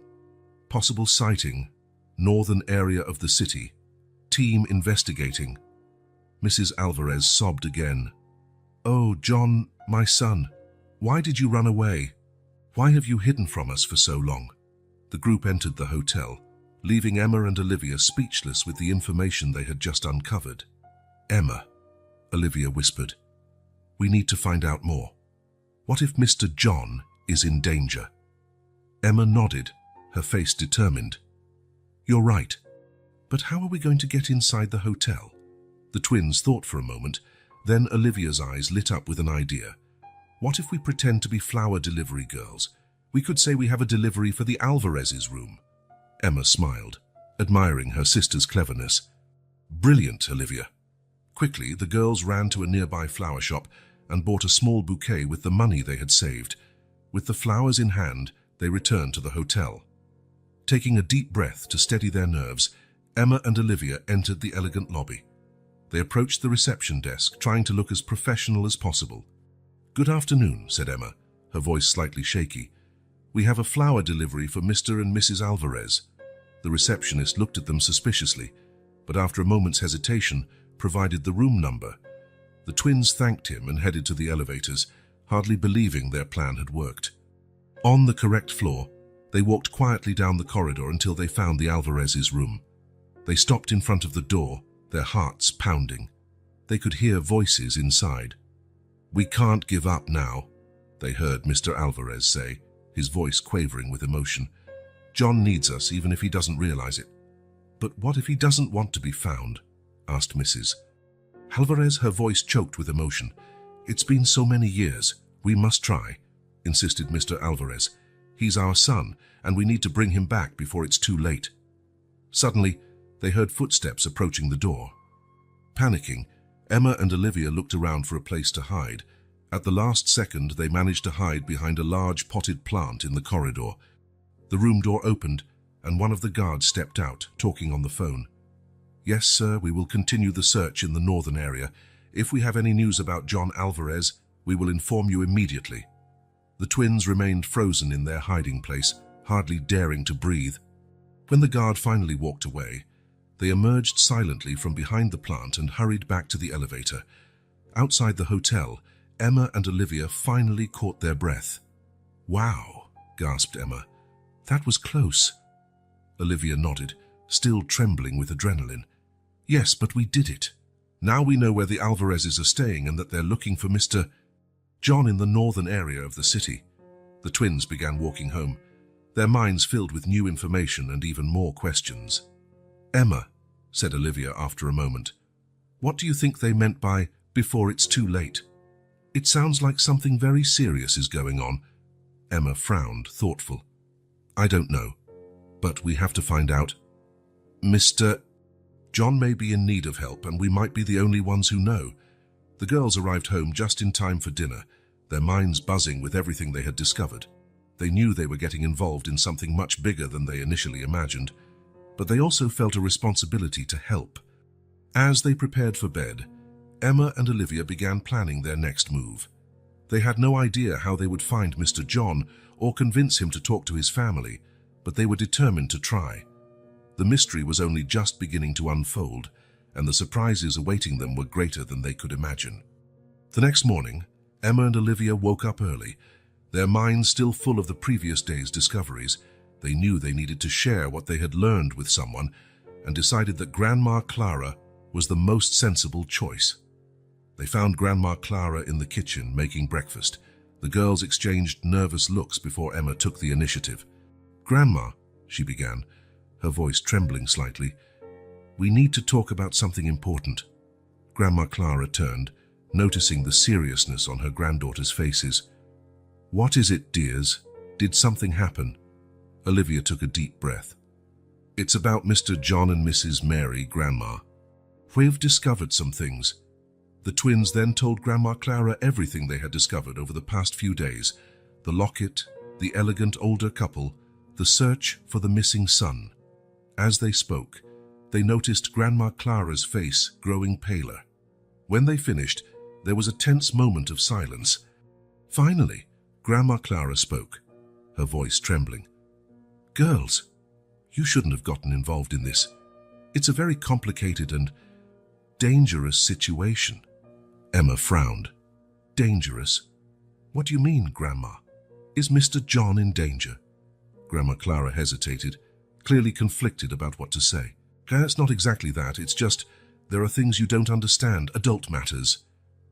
S1: "Possible sighting, northern area of the city, team investigating." Mrs. Alvarez sobbed again. "Oh, John, my son, why did you run away? Why have you hidden from us for so long?" The group entered the hotel, leaving Emma and Olivia speechless with the information they had just uncovered. "Emma," Olivia whispered, "we need to find out more. What if Mr. John is in danger?" Emma nodded, her face determined. "You're right. But how are we going to get inside the hotel?" The twins thought for a moment, then Olivia's eyes lit up with an idea. "What if we pretend to be flower delivery girls? We could say we have a delivery for the Alvarez's room." Emma smiled, admiring her sister's cleverness. "Brilliant, Olivia." Quickly, the girls ran to a nearby flower shop and bought a small bouquet with the money they had saved. With the flowers in hand, they returned to the hotel. Taking a deep breath to steady their nerves, Emma and Olivia entered the elegant lobby. They approached the reception desk, trying to look as professional as possible. "Good afternoon," said Emma, her voice slightly shaky. "We have a flower delivery for Mr. and Mrs. Alvarez." The receptionist looked at them suspiciously, but after a moment's hesitation, provided the room number. The twins thanked him and headed to the elevators, hardly believing their plan had worked. On the correct floor, they walked quietly down the corridor until they found the Alvarez's room. They stopped in front of the door, their hearts pounding. They could hear voices inside. "We can't give up now," they heard Mr. Alvarez say, his voice quavering with emotion. "John needs us even if he doesn't realize it." "But what if he doesn't want to be found?" asked Mrs. Alvarez, her voice choked with emotion. "It's been so many years. We must try," insisted Mr. Alvarez. "He's our son, and we need to bring him back before it's too late." Suddenly, they heard footsteps approaching the door. Panicking, Emma and Olivia looked around for a place to hide. At the last second, they managed to hide behind a large potted plant in the corridor. The room door opened, and one of the guards stepped out, talking on the phone. "Yes, sir, we will continue the search in the northern area. If we have any news about John Alvarez, we will inform you immediately." The twins remained frozen in their hiding place, hardly daring to breathe. When the guard finally walked away, they emerged silently from behind the plant and hurried back to the elevator. Outside the hotel, Emma and Olivia finally caught their breath. "Wow," gasped Emma. "That was close." Olivia nodded, still trembling with adrenaline. "Yes, but we did it." Now we know where the Alvarezes are staying and that they're looking for Mr. John in the northern area of the city. The twins began walking home, their minds filled with new information and even more questions. "Emma," said Olivia after a moment, "what do you think they meant by 'before it's too late'? It sounds like something very serious is going on." Emma frowned, thoughtful. "I don't know, but we have to find out. Mr. John may be in need of help, and we might be the only ones who know." The girls arrived home just in time for dinner, their minds buzzing with everything they had discovered. They knew they were getting involved in something much bigger than they initially imagined, but they also felt a responsibility to help. As they prepared for bed, Emma and Olivia began planning their next move. They had no idea how they would find Mr. John or convince him to talk to his family, but they were determined to try. The mystery was only just beginning to unfold, and the surprises awaiting them were greater than they could imagine. The next morning, Emma and Olivia woke up early, their minds still full of the previous day's discoveries. They knew they needed to share what they had learned with someone, and decided that Grandma Clara was the most sensible choice. They found Grandma Clara in the kitchen making breakfast. The girls exchanged nervous looks before Emma took the initiative. "Grandma," she began, her voice trembling slightly, "we need to talk about something important." Grandma Clara turned, noticing the seriousness on her granddaughter's faces. "What is it, dears? Did something happen?" Olivia took a deep breath. "It's about Mr. John and Mrs. Mary, Grandma. We've discovered some things." The twins then told Grandma Clara everything they had discovered over the past few days: the locket, the elegant older couple, the search for the missing son. As they spoke, they noticed Grandma Clara's face growing paler. When they finished, there was a tense moment of silence. Finally, Grandma Clara spoke, her voice trembling. "Girls, you shouldn't have gotten involved in this. It's a very complicated and dangerous situation." Emma frowned. "Dangerous? What do you mean, Grandma? Is Mr. John in danger?" Grandma Clara hesitated, clearly conflicted about what to say. "It's not exactly that. It's just there are things you don't understand, adult matters."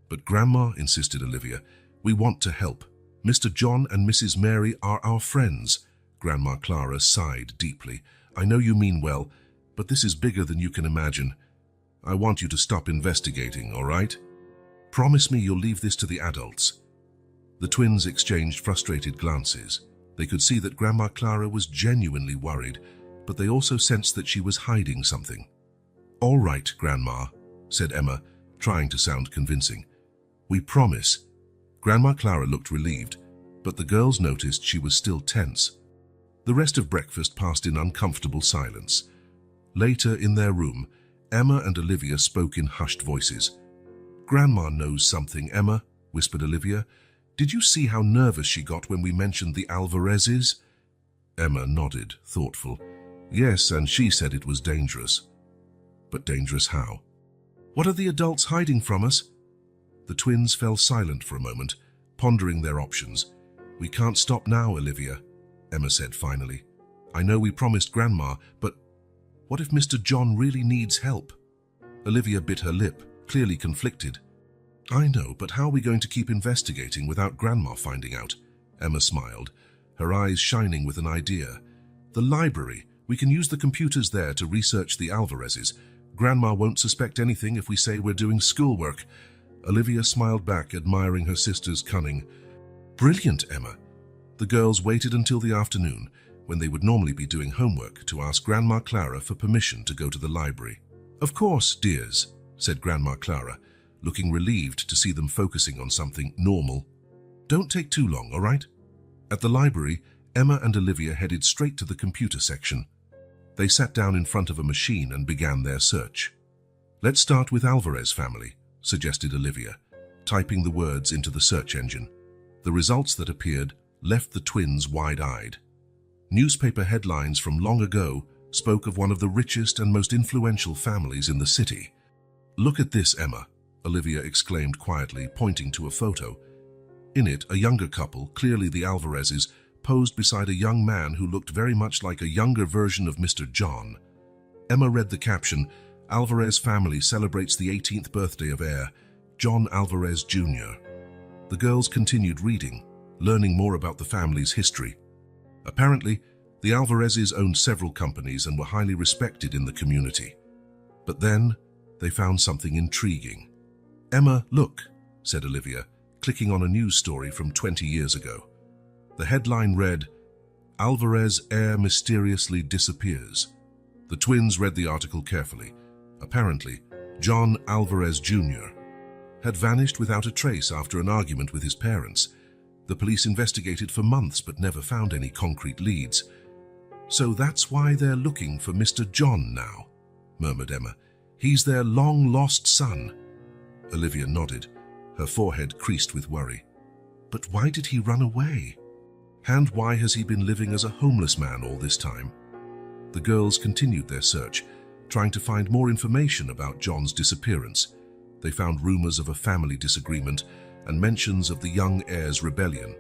S1: "But Grandma," insisted Olivia, "we want to help. Mr. John and Mrs. Mary are our friends." Grandma Clara sighed deeply. "I know you mean well, but this is bigger than you can imagine. I want you to stop investigating, all right? Promise me you'll leave this to the adults." The twins exchanged frustrated glances. They could see that Grandma Clara was genuinely worried, but they also sensed that she was hiding something. "All right, Grandma," said Emma, trying to sound convincing. "We promise." Grandma Clara looked relieved, but the girls noticed she was still tense. The rest of breakfast passed in uncomfortable silence. Later, in their room, Emma and Olivia spoke in hushed voices. "Grandma knows something, Emma," whispered Olivia. "Did you see how nervous she got when we mentioned the Alvarezes?" Emma nodded, thoughtful. "Yes, and she said it was dangerous." "But dangerous how?" "What are the adults hiding from us?" The twins fell silent for a moment, pondering their options. "We can't stop now, Olivia," Emma said finally. "I know we promised Grandma, but what if Mr. John really needs help?" Olivia bit her lip, clearly conflicted. "I know, but how are we going to keep investigating without Grandma finding out?" Emma smiled, her eyes shining with an idea. "The library. We can use the computers there to research the Alvarezes. Grandma won't suspect anything if we say we're doing schoolwork." Olivia smiled back, admiring her sister's cunning. "Brilliant, Emma." The girls waited until the afternoon, when they would normally be doing homework, to ask Grandma Clara for permission to go to the library. "Of course, dears," said Grandma Clara, looking relieved to see them focusing on something normal. "Don't take too long, all right?" At the library, Emma and Olivia headed straight to the computer section. They sat down in front of a machine and began their search. "Let's start with Alvarez family," suggested Olivia, typing the words into the search engine. The results that appeared left the twins wide-eyed. Newspaper headlines from long ago spoke of one of the richest and most influential families in the city. "Look at this, Emma," Olivia exclaimed quietly, pointing to a photo. In it, a younger couple, clearly the Alvarezes, posed beside a young man who looked very much like a younger version of Mr. John. Emma read the caption, Alvarez family celebrates the 18th birthday of heir, John Alvarez Jr. The girls continued reading, learning more about the family's history. Apparently, the Alvarezes owned several companies and were highly respected in the community. But then, they found something intriguing. "Emma, look," said Olivia, clicking on a news story from 20 years ago. The headline read, "Alvarez heir mysteriously disappears." The twins read the article carefully. Apparently, John Alvarez Jr. had vanished without a trace after an argument with his parents. The police investigated for months but never found any concrete leads. "So that's why they're looking for Mr. John now," murmured Emma. "He's their long-lost son." Olivia nodded, her forehead creased with worry. "But why did he run away? And why has he been living as a homeless man all this time?" The girls continued their search, trying to find more information about John's disappearance. They found rumors of a family disagreement and mentions of the young heir's rebellion,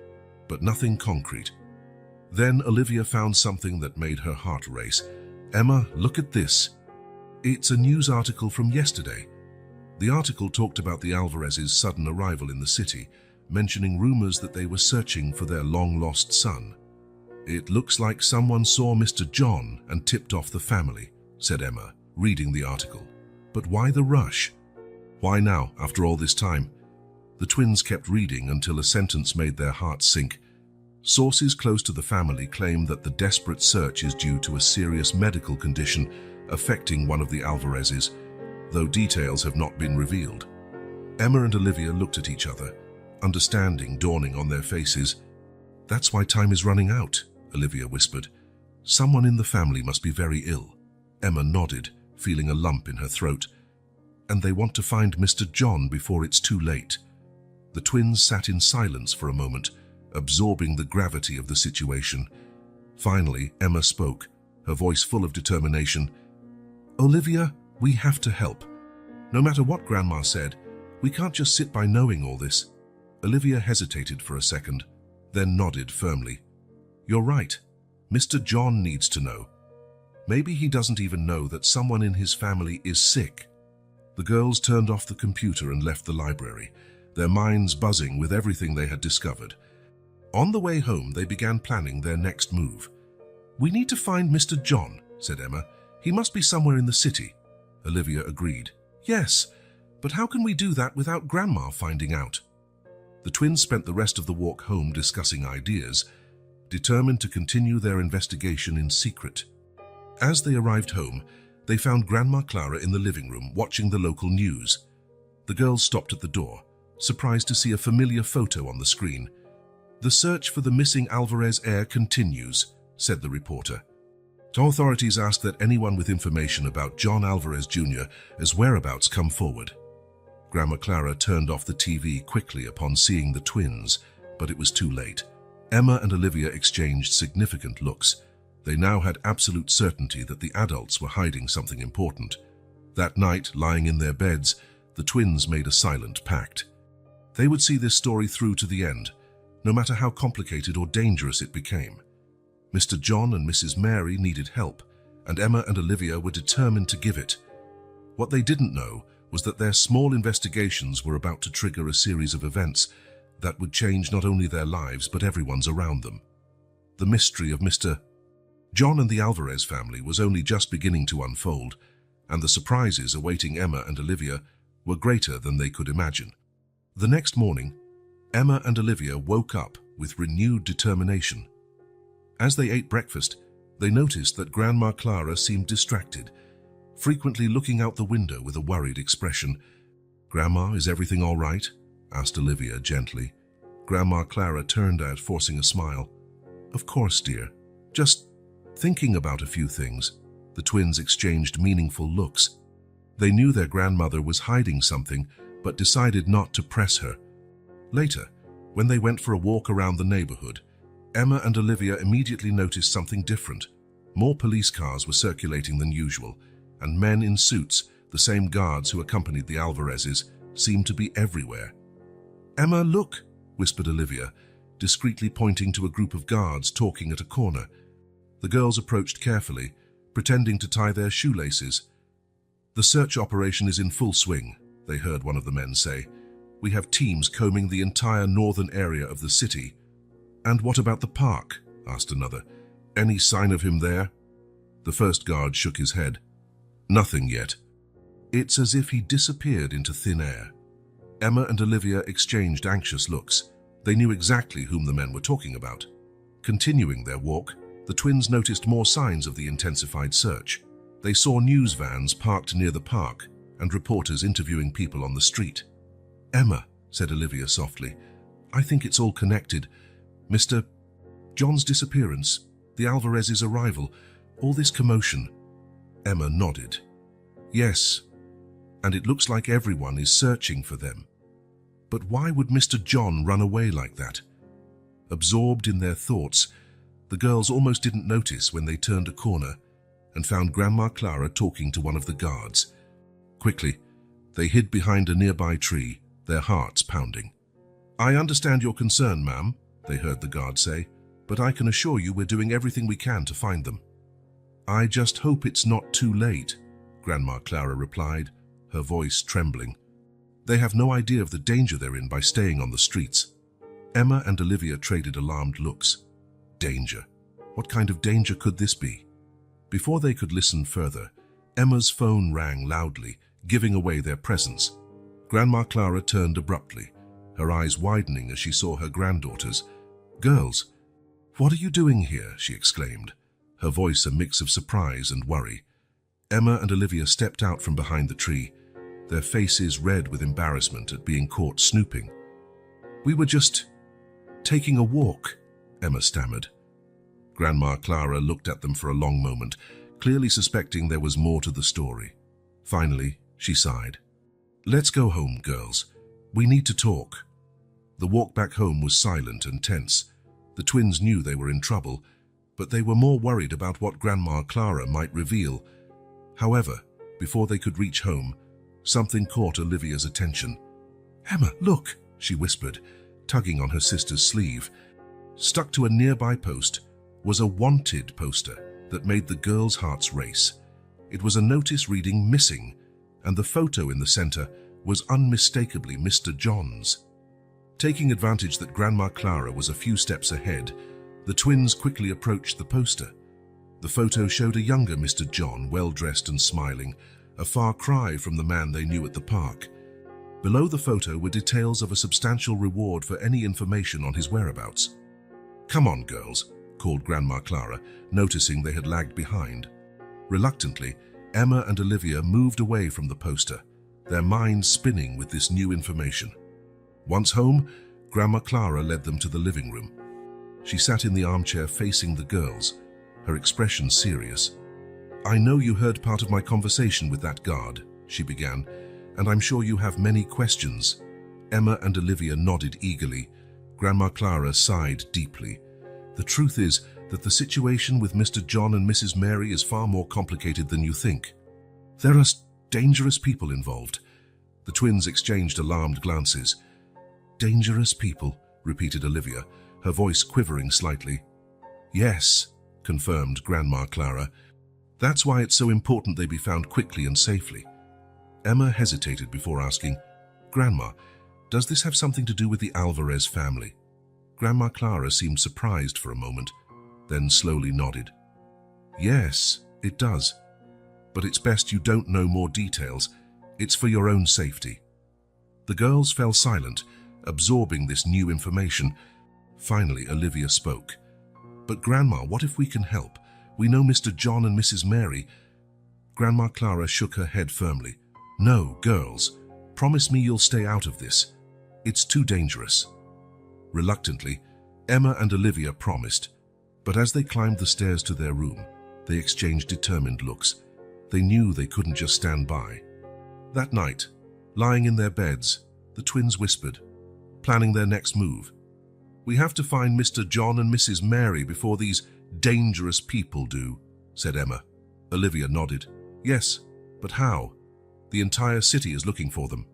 S1: but nothing concrete. Then Olivia found something that made her heart race. "Emma, look at this. It's a news article from yesterday." The article talked about the Alvarez's sudden arrival in the city, mentioning rumors that they were searching for their long-lost son. "It looks like someone saw Mr. John and tipped off the family," said Emma, reading the article. "But why the rush? Why now, after all this time?" The twins kept reading until a sentence made their hearts sink. Sources close to the family claim that the desperate search is due to a serious medical condition affecting one of the Alvarezes, though details have not been revealed. Emma and Olivia looked at each other, understanding dawning on their faces. "That's why time is running out," Olivia whispered. "Someone in the family must be very ill." Emma nodded, feeling a lump in her throat. "And they want to find Mr. John before it's too late." The twins sat in silence for a moment, absorbing the gravity of the situation. Finally, Emma spoke, her voice full of determination. "Olivia, we have to help. No matter what Grandma said, we can't just sit by knowing all this." Olivia hesitated for a second, then nodded firmly. "You're right. Mr. John needs to know. Maybe he doesn't even know that someone in his family is sick." The girls turned off the computer and left the library, their minds buzzing with everything they had discovered. On the way home, they began planning their next move. "We need to find Mr. John," said Emma. "He must be somewhere in the city." Olivia agreed. "Yes, but how can we do that without Grandma finding out?" The twins spent the rest of the walk home discussing ideas, determined to continue their investigation in secret. As they arrived home, they found Grandma Clara in the living room watching the local news. The girls stopped at the door, surprised to see a familiar photo on the screen. "The search for the missing Alvarez heir continues," said the reporter. "Authorities ask that anyone with information about John Alvarez Jr.'s whereabouts come forward." Grandma Clara turned off the TV quickly upon seeing the twins, but it was too late. Emma and Olivia exchanged significant looks. They now had absolute certainty that the adults were hiding something important. That night, lying in their beds, the twins made a silent pact. They would see this story through to the end, no matter how complicated or dangerous it became. Mr. John and Mrs. Mary needed help, and Emma and Olivia were determined to give it. What they didn't know was that their small investigations were about to trigger a series of events that would change not only their lives but everyone's around them. The mystery of Mr. John and the Alvarez family was only just beginning to unfold, and the surprises awaiting Emma and Olivia were greater than they could imagine. The next morning, Emma and Olivia woke up with renewed determination. As they ate breakfast, they noticed that Grandma Clara seemed distracted, frequently looking out the window with a worried expression. "Grandma, is everything all right?" asked Olivia gently. Grandma Clara turned out, forcing a smile. "Of course, dear. Just thinking about a few things." The twins exchanged meaningful looks. They knew their grandmother was hiding something, but decided not to press her. Later, when they went for a walk around the neighborhood, Emma and Olivia immediately noticed something different. More police cars were circulating than usual, and men in suits, the same guards who accompanied the Alvarezes, seemed to be everywhere. "Emma, look," whispered Olivia, discreetly pointing to a group of guards talking at a corner. The girls approached carefully, pretending to tie their shoelaces. "The search operation is in full swing," they heard one of the men say. "We have teams combing the entire northern area of the city." "And what about the park?" asked another. "Any sign of him there?" The first guard shook his head. "Nothing yet. It's as if he disappeared into thin air." Emma and Olivia exchanged anxious looks. They knew exactly whom the men were talking about. Continuing their walk, the twins noticed more signs of the intensified search. They saw news vans parked near the park and reporters interviewing people on the street. "Emma," said Olivia softly, "I think it's all connected. Mr. John's disappearance, the Alvarez's arrival, all this commotion." Emma nodded. "Yes, and it looks like everyone is searching for them. But why would Mr. John run away like that?" Absorbed in their thoughts, the girls almost didn't notice when they turned a corner and found Grandma Clara talking to one of the guards. Quickly, they hid behind a nearby tree, their hearts pounding. "I understand your concern, ma'am," they heard the guard say, "but I can assure you we're doing everything we can to find them." "I just hope it's not too late," Grandma Clara replied, her voice trembling. "They have no idea of the danger they're in by staying on the streets." Emma and Olivia traded alarmed looks. Danger? What kind of danger could this be? Before they could listen further, Emma's phone rang loudly, giving away their presence. Grandma Clara turned abruptly, her eyes widening as she saw her granddaughters. "Girls, what are you doing here?" she exclaimed, her voice a mix of surprise and worry. Emma and Olivia stepped out from behind the tree, their faces red with embarrassment at being caught snooping. "We were just taking a walk," Emma stammered. Grandma Clara looked at them for a long moment, clearly suspecting there was more to the story. Finally, she sighed. "Let's go home, girls. We need to talk." The walk back home was silent and tense. The twins knew they were in trouble, but they were more worried about what Grandma Clara might reveal. However, before they could reach home, something caught Olivia's attention. "Emma, look," she whispered, tugging on her sister's sleeve. Stuck to a nearby post was a wanted poster that made the girls' hearts race. It was a notice reading "Missing," and the photo in the center was unmistakably Mr. John's. Taking advantage that Grandma Clara was a few steps ahead, the twins quickly approached the poster. The photo showed a younger Mr. John, well-dressed and smiling, a far cry from the man they knew at the park. Below the photo were details of a substantial reward for any information on his whereabouts. "Come on, girls," called Grandma Clara, noticing they had lagged behind. Reluctantly, Emma and Olivia moved away from the poster, their minds spinning with this new information. Once home, Grandma Clara led them to the living room. She sat in the armchair facing the girls, her expression serious. "I know you heard part of my conversation with that guard," she began, "and I'm sure you have many questions." Emma and Olivia nodded eagerly. Grandma Clara sighed deeply. "The truth is that the situation with Mr. John and Mrs. Mary is far more complicated than you think. There are dangerous people involved." The twins exchanged alarmed glances. "Dangerous people," repeated Olivia, her voice quivering slightly. "Yes," confirmed Grandma Clara. "That's why it's so important they be found quickly and safely." Emma hesitated before asking, "Grandma, does this have something to do with the Alvarez family?" Grandma Clara seemed surprised for a moment, then slowly nodded. "Yes, it does. But it's best you don't know more details. It's for your own safety." The girls fell silent, absorbing this new information. Finally, Olivia spoke. "But Grandma, what if we can help? We know Mr. John and Mrs. Mary." Grandma Clara shook her head firmly. "No, girls, promise me you'll stay out of this. It's too dangerous." Reluctantly, Emma and Olivia promised, but as they climbed the stairs to their room, they exchanged determined looks. They knew they couldn't just stand by. That night, lying in their beds, the twins whispered, planning their next move. "We have to find Mr. John and Mrs. Mary before these dangerous people do," said Emma. Olivia nodded. "Yes, but how? The entire city is looking for them."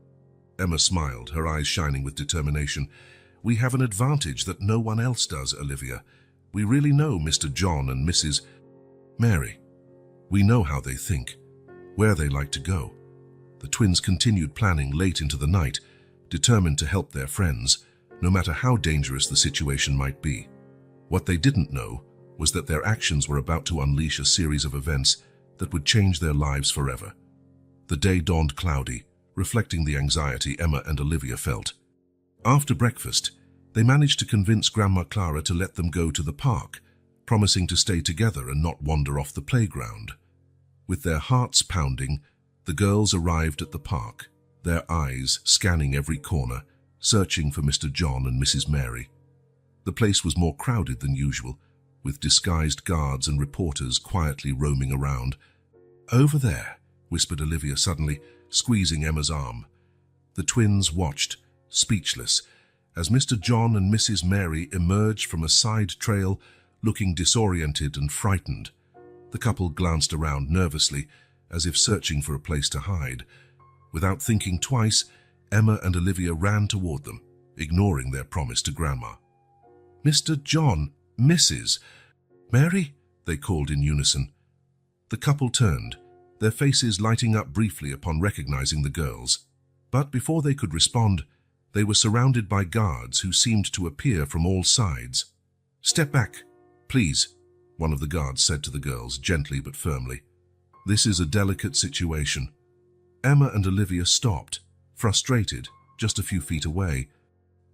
S1: Emma smiled, her eyes shining with determination. "We have an advantage that no one else does, Olivia. We really know Mr. John and Mrs. Mary. We know how they think. where they liked to go. The twins continued planning late into the night, determined to help their friends, no matter how dangerous the situation might be. What they didn't know was that their actions were about to unleash a series of events that would change their lives forever. The day dawned cloudy, reflecting the anxiety Emma and Olivia felt. After breakfast, they managed to convince Grandma Clara to let them go to the park, promising to stay together and not wander off the playground. With their hearts pounding, the girls arrived at the park, their eyes scanning every corner, searching for Mr. John and Mrs. Mary. The place was more crowded than usual, with disguised guards and reporters quietly roaming around. "Over there," whispered Olivia suddenly, squeezing Emma's arm. The twins watched, speechless, as Mr. John and Mrs. Mary emerged from a side trail, looking disoriented and frightened. The couple glanced around nervously, as if searching for a place to hide. Without thinking twice, Emma and Olivia ran toward them, ignoring their promise to Grandma. "Mr. John, Mrs. Mary," they called in unison. The couple turned, their faces lighting up briefly upon recognizing the girls. But before they could respond, they were surrounded by guards who seemed to appear from all sides. "Step back, please," one of the guards said to the girls, gently but firmly. "This is a delicate situation." Emma and Olivia stopped, frustrated, just a few feet away.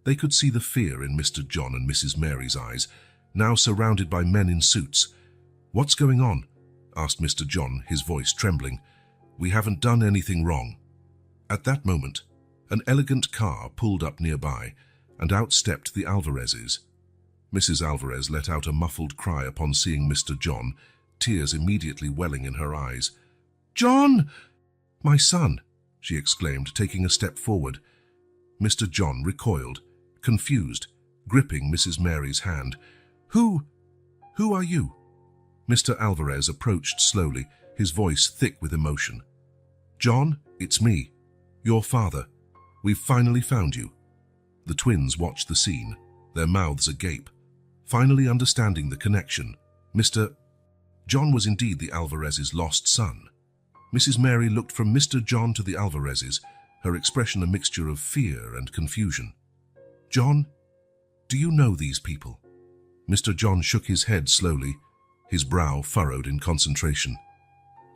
S1: They could see the fear in Mr. John and Mrs. Mary's eyes, now surrounded by men in suits. "What's going on?" asked Mr. John, his voice trembling. "We haven't done anything wrong." At that moment, an elegant car pulled up nearby, and out stepped the Alvarezes. Mrs. Alvarez let out a muffled cry upon seeing Mr. John, tears immediately welling in her eyes. "John! My son!" she exclaimed, taking a step forward. Mr. John recoiled, confused, gripping Mrs. Mary's hand. Who are you?" Mr. Alvarez approached slowly, his voice thick with emotion. "John, it's me, your father. We've finally found you." The twins watched the scene, their mouths agape, finally understanding the connection. Mr. John was indeed the Alvarez's lost son. Mrs. Mary looked from Mr. John to the Alvarezes, her expression a mixture of fear and confusion. "John, do you know these people?" Mr. John shook his head slowly, his brow furrowed in concentration.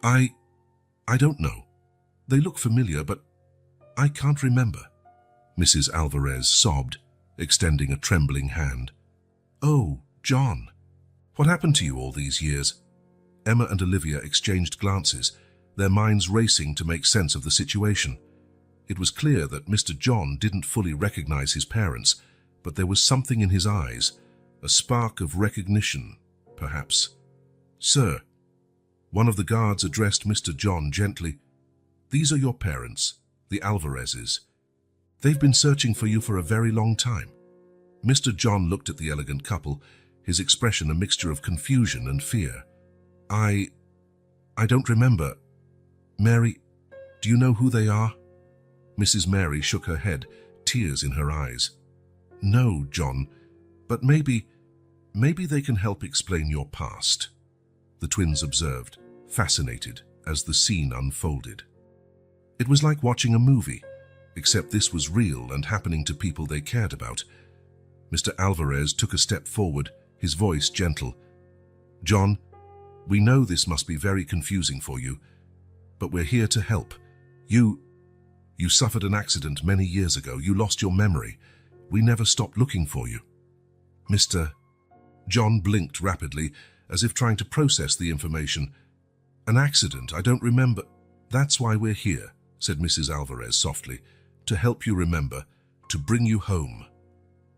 S1: I don't know. They look familiar, but I can't remember." Mrs. Alvarez sobbed, extending a trembling hand. "Oh, John, what happened to you all these years?" Emma and Olivia exchanged glances, their minds racing to make sense of the situation. It was clear that Mr. John didn't fully recognize his parents, but there was something in his eyes, a spark of recognition, perhaps. "Sir," one of the guards addressed Mr. John gently, "these are your parents, the Alvarezes. They've been searching for you for a very long time." Mr. John looked at the elegant couple, his expression a mixture of confusion and fear. I don't remember. Mary, do you know who they are?" Mrs. Mary shook her head, tears in her eyes. "No, John, but maybe they can help explain your past," the twins observed, fascinated, as the scene unfolded. It was like watching a movie, except this was real and happening to people they cared about. Mr. Alvarez took a step forward, his voice gentle. "John, we know this must be very confusing for you, but we're here to help. You suffered an accident many years ago. You lost your memory. We never stopped looking for you." Mr. John blinked rapidly, as if trying to process the information. "An accident? I don't remember." "That's why we're here," said Mrs. Alvarez softly, "to help you remember, to bring you home."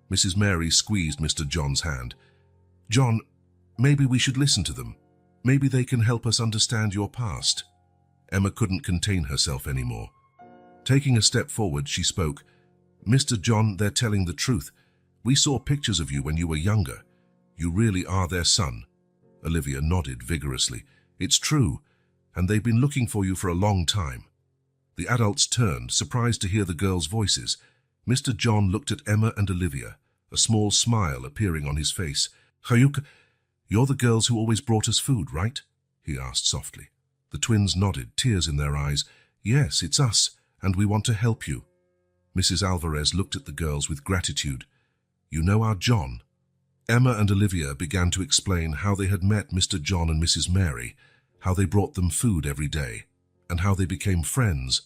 S1: Mrs. Mary squeezed Mr. John's hand. "John, maybe we should listen to them. Maybe they can help us understand your past." Emma couldn't contain herself anymore. Taking a step forward, she spoke. "Mr. John, they're telling the truth. We saw pictures of you when you were younger. You really are their son." Olivia nodded vigorously. "It's true, and they've been looking for you for a long time." The adults turned, surprised to hear the girls' voices. Mr. John looked at Emma and Olivia, a small smile appearing on his face. "You're the girls who always brought us food, right?" he asked softly. The twins nodded, tears in their eyes. "Yes, it's us, and we want to help you." Mrs. Alvarez looked at the girls with gratitude. "You know our John?" Emma and Olivia began to explain how they had met Mr. John and Mrs. Mary, how they brought them food every day, and how they became friends.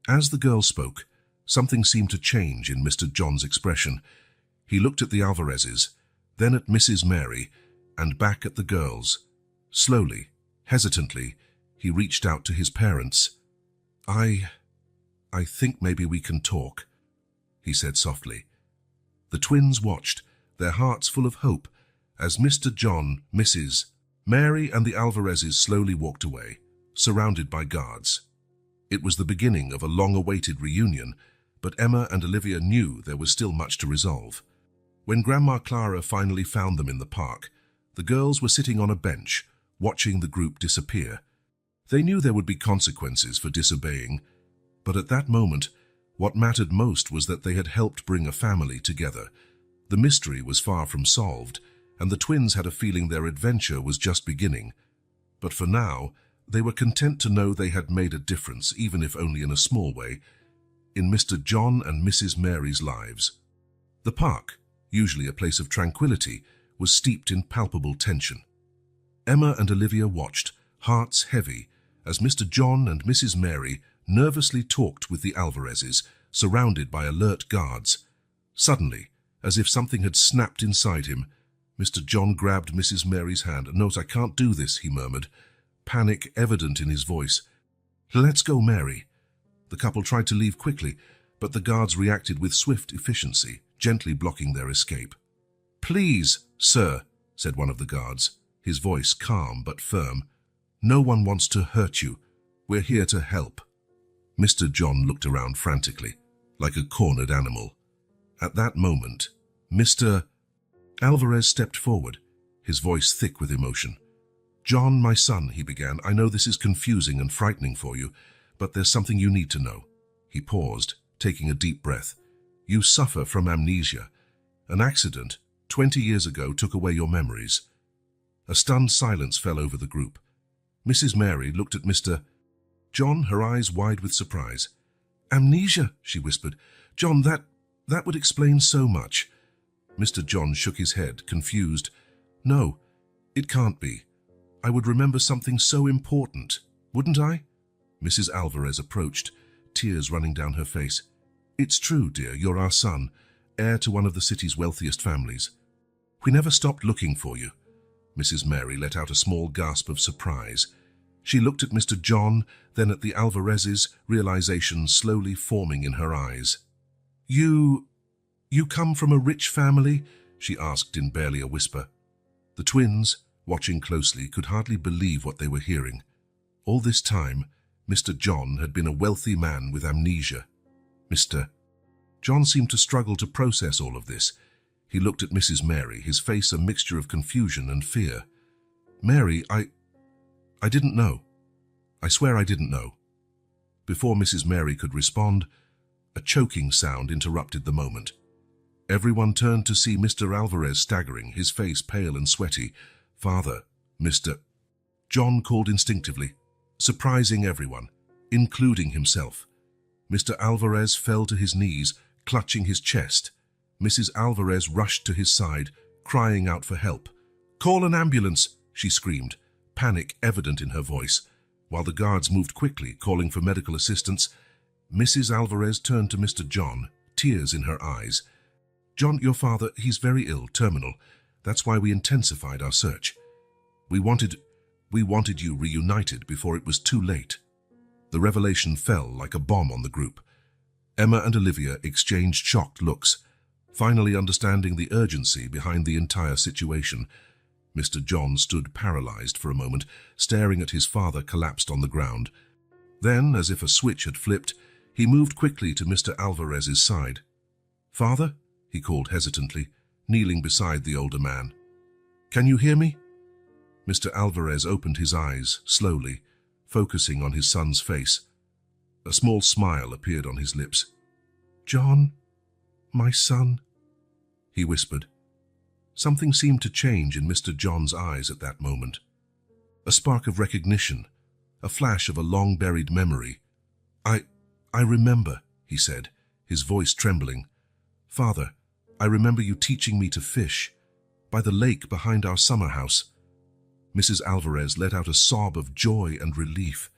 S1: As the girls spoke, something seemed to change in Mr. John's expression. He looked at the Alvarezes, then at Mrs. Mary, and back at the girls. Slowly, hesitantly, he reached out to his parents. I think maybe we can talk," he said softly. The twins watched, their hearts full of hope, as Mr. John, Mrs. Mary, and the Alvarezes slowly walked away, surrounded by guards. It was the beginning of a long-awaited reunion, but Emma and Olivia knew there was still much to resolve. When Grandma Clara finally found them in the park, the girls were sitting on a bench, watching the group disappear. They knew there would be consequences for disobeying, but at that moment, what mattered most was that they had helped bring a family together. The mystery was far from solved, and the twins had a feeling their adventure was just beginning. But for now, they were content to know they had made a difference, even if only in a small way, in Mr. John and Mrs. Mary's lives. The park, usually a place of tranquility, was steeped in palpable tension. Emma and Olivia watched, hearts heavy, as Mr. John and Mrs. Mary nervously talked with the Alvarezes, surrounded by alert guards. Suddenly, as if something had snapped inside him, Mr. John grabbed Mrs. Mary's hand. "No, I can't do this," he murmured, panic evident in his voice. "Let's go, Mary." The couple tried to leave quickly, but the guards reacted with swift efficiency, gently blocking their escape. "Please, sir," said one of the guards, his voice calm but firm. "No one wants to hurt you. We're here to help." Mr. John looked around frantically, like a cornered animal. At that moment, Mr. Alvarez stepped forward, his voice thick with emotion. "John, my son," he began, "I know this is confusing and frightening for you, but there's something you need to know." He paused, taking a deep breath. "You suffer from amnesia. An accident 20 years ago took away your memories." A stunned silence fell over the group. Mrs. Mary looked at Mr. John, her eyes wide with surprise. "Amnesia," she whispered. "John, that would explain so much." Mr. John shook his head, confused. "No, it can't be. I would remember something so important, wouldn't I?" Mrs. Alvarez approached, tears running down her face. "It's true, dear, you're our son, heir to one of the city's wealthiest families. We never stopped looking for you." Mrs. Mary let out a small gasp of surprise. She looked at Mr. John, then at the Alvarezes, realization slowly forming in her eyes. You come from a rich family?" she asked in barely a whisper. The twins, watching closely, could hardly believe what they were hearing. All this time, Mr. John had been a wealthy man with amnesia. Mr. John seemed to struggle to process all of this. He looked at Mrs. Mary, his face a mixture of confusion and fear. "Mary, I didn't know. I swear I didn't know." Before Mrs. Mary could respond, a choking sound interrupted the moment. Everyone turned to see Mr. Alvarez staggering, his face pale and sweaty. "Father, Mr. John called instinctively, surprising everyone, including himself. Mr. Alvarez fell to his knees, clutching his chest. Mrs. Alvarez rushed to his side, crying out for help. "Call an ambulance," she screamed, panic evident in her voice. While the guards moved quickly, calling for medical assistance, Mrs. Alvarez turned to Mr. John, tears in her eyes. "John, your father, he's very ill, terminal. That's why we intensified our search. We wanted you reunited before it was too late." The revelation fell like a bomb on the group. Emma and Olivia exchanged shocked looks, finally understanding the urgency behind the entire situation. Mr. John stood paralyzed for a moment, staring at his father collapsed on the ground. Then, as if a switch had flipped, he moved quickly to Mr. Alvarez's side. "Father?" he called hesitantly, kneeling beside the older man. "Can you hear me?" Mr. Alvarez opened his eyes, slowly, focusing on his son's face. A small smile appeared on his lips. "John, my son," he whispered. Something seemed to change in Mr. John's eyes at that moment. A spark of recognition, a flash of a long-buried memory. I remember, he said, his voice trembling. Father, I remember you teaching me to fish, by the lake behind our summer house. Mrs. Alvarez let out a sob of joy and relief.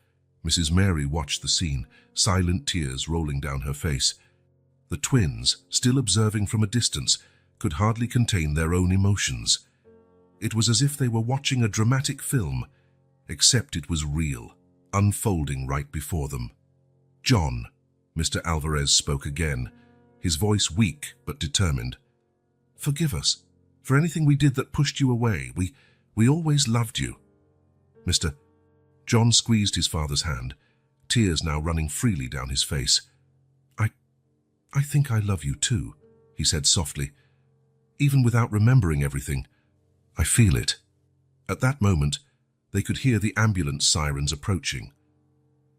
S1: Mrs. Mary watched the scene, silent tears rolling down her face. The twins, still observing from a distance, could hardly contain their own emotions. It was as if they were watching a dramatic film, except it was real, unfolding right before them. John, Mr. Alvarez spoke again, his voice weak but determined. Forgive us for anything we did that pushed you away. We always loved you. Mr. John squeezed his father's hand, tears now running freely down his face. I think I love you too, he said softly. Even without remembering everything, I feel it. At that moment, they could hear the ambulance sirens approaching.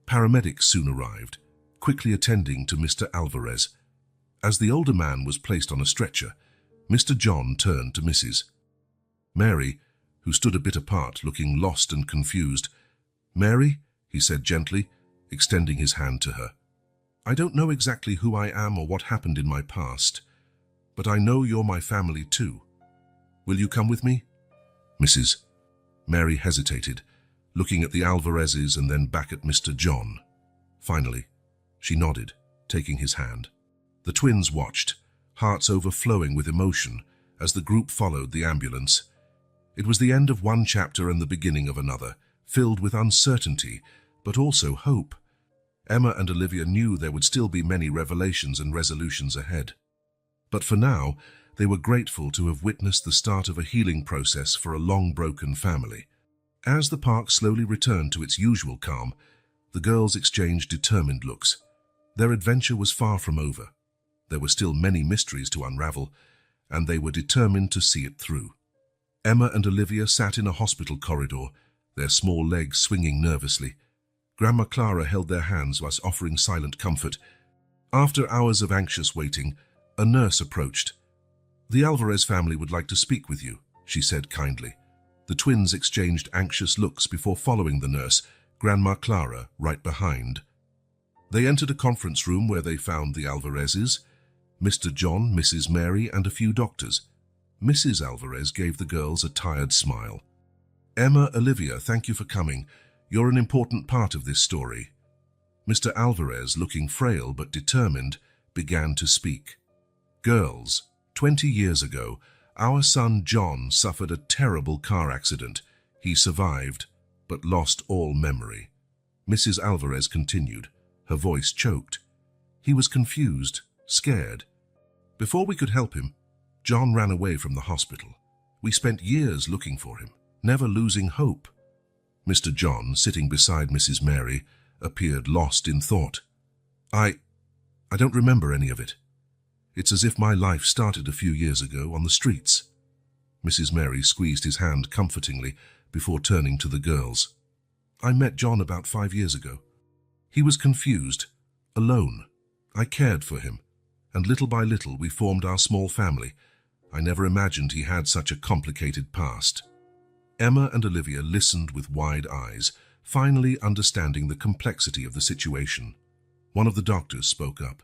S1: Paramedics soon arrived, quickly attending to Mr. Alvarez. As the older man was placed on a stretcher, Mr. John turned to Mrs. Mary, who stood a bit apart, looking lost and confused. Mary, he said gently, extending his hand to her. I don't know exactly who I am or what happened in my past, but I know you're my family too. Will you come with me? Mrs. Mary hesitated, looking at the Alvarezes and then back at Mr. John. Finally, she nodded, taking his hand. The twins watched, hearts overflowing with emotion, as the group followed the ambulance. It was the end of one chapter and the beginning of another, filled with uncertainty, but also hope. Emma and Olivia knew there would still be many revelations and resolutions ahead. But for now, they were grateful to have witnessed the start of a healing process for a long-broken family. As the park slowly returned to its usual calm, the girls exchanged determined looks. Their adventure was far from over. There were still many mysteries to unravel, and they were determined to see it through. Emma and Olivia sat in a hospital corridor, their small legs swinging nervously. Grandma Clara held their hands whilst offering silent comfort. After hours of anxious waiting, a nurse approached. The Alvarez family would like to speak with you, she said kindly. The twins exchanged anxious looks before following the nurse, Grandma Clara right behind. They entered a conference room where they found the Alvarezes, Mr. John, Mrs. Mary, and a few doctors. Mrs. Alvarez gave the girls a tired smile. Emma, Olivia, thank you for coming. You're an important part of this story. Mr. Alvarez, looking frail but determined, began to speak. Girls, 20 years ago, our son John suffered a terrible car accident. He survived, but lost all memory. Mrs. Alvarez continued, her voice choked. He was confused, scared. Before we could help him, John ran away from the hospital. We spent years looking for him, never losing hope. Mr. John, sitting beside Mrs. Mary, appeared lost in thought. I don't remember any of it. It's as if my life started a few years ago on the streets. Mrs. Mary squeezed his hand comfortingly before turning to the girls. I met John about 5 years ago. He was confused, alone. I cared for him, and little by little we formed our small family. I never imagined he had such a complicated past. Emma and Olivia listened with wide eyes, finally understanding the complexity of the situation. One of the doctors spoke up.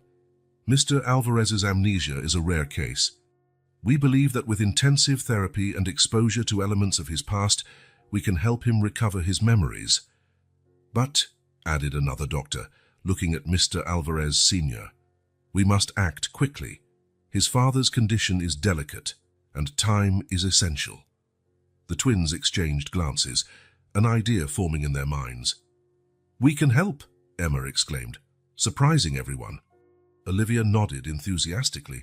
S1: Mr. Alvarez's amnesia is a rare case. We believe that with intensive therapy and exposure to elements of his past, we can help him recover his memories. But, added another doctor, looking at Mr. Alvarez Sr., we must act quickly. His father's condition is delicate, and time is essential. The twins exchanged glances, an idea forming in their minds. We can help, Emma exclaimed, surprising everyone. Olivia nodded enthusiastically.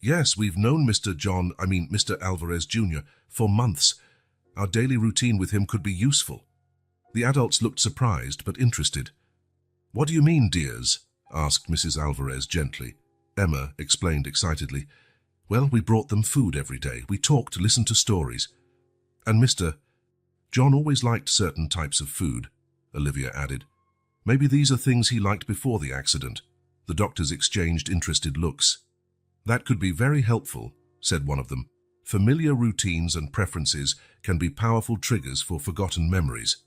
S1: Yes, we've known Mr. Alvarez Jr. for months. Our daily routine with him could be useful. The adults looked surprised but interested. What do you mean, dears? Asked Mrs. Alvarez gently. Emma explained excitedly. Well, we brought them food every day. We talked, listened to stories. And Mr. John always liked certain types of food, Olivia added. Maybe these are things he liked before the accident. The doctors exchanged interested looks. That could be very helpful, said one of them. Familiar routines and preferences can be powerful triggers for forgotten memories.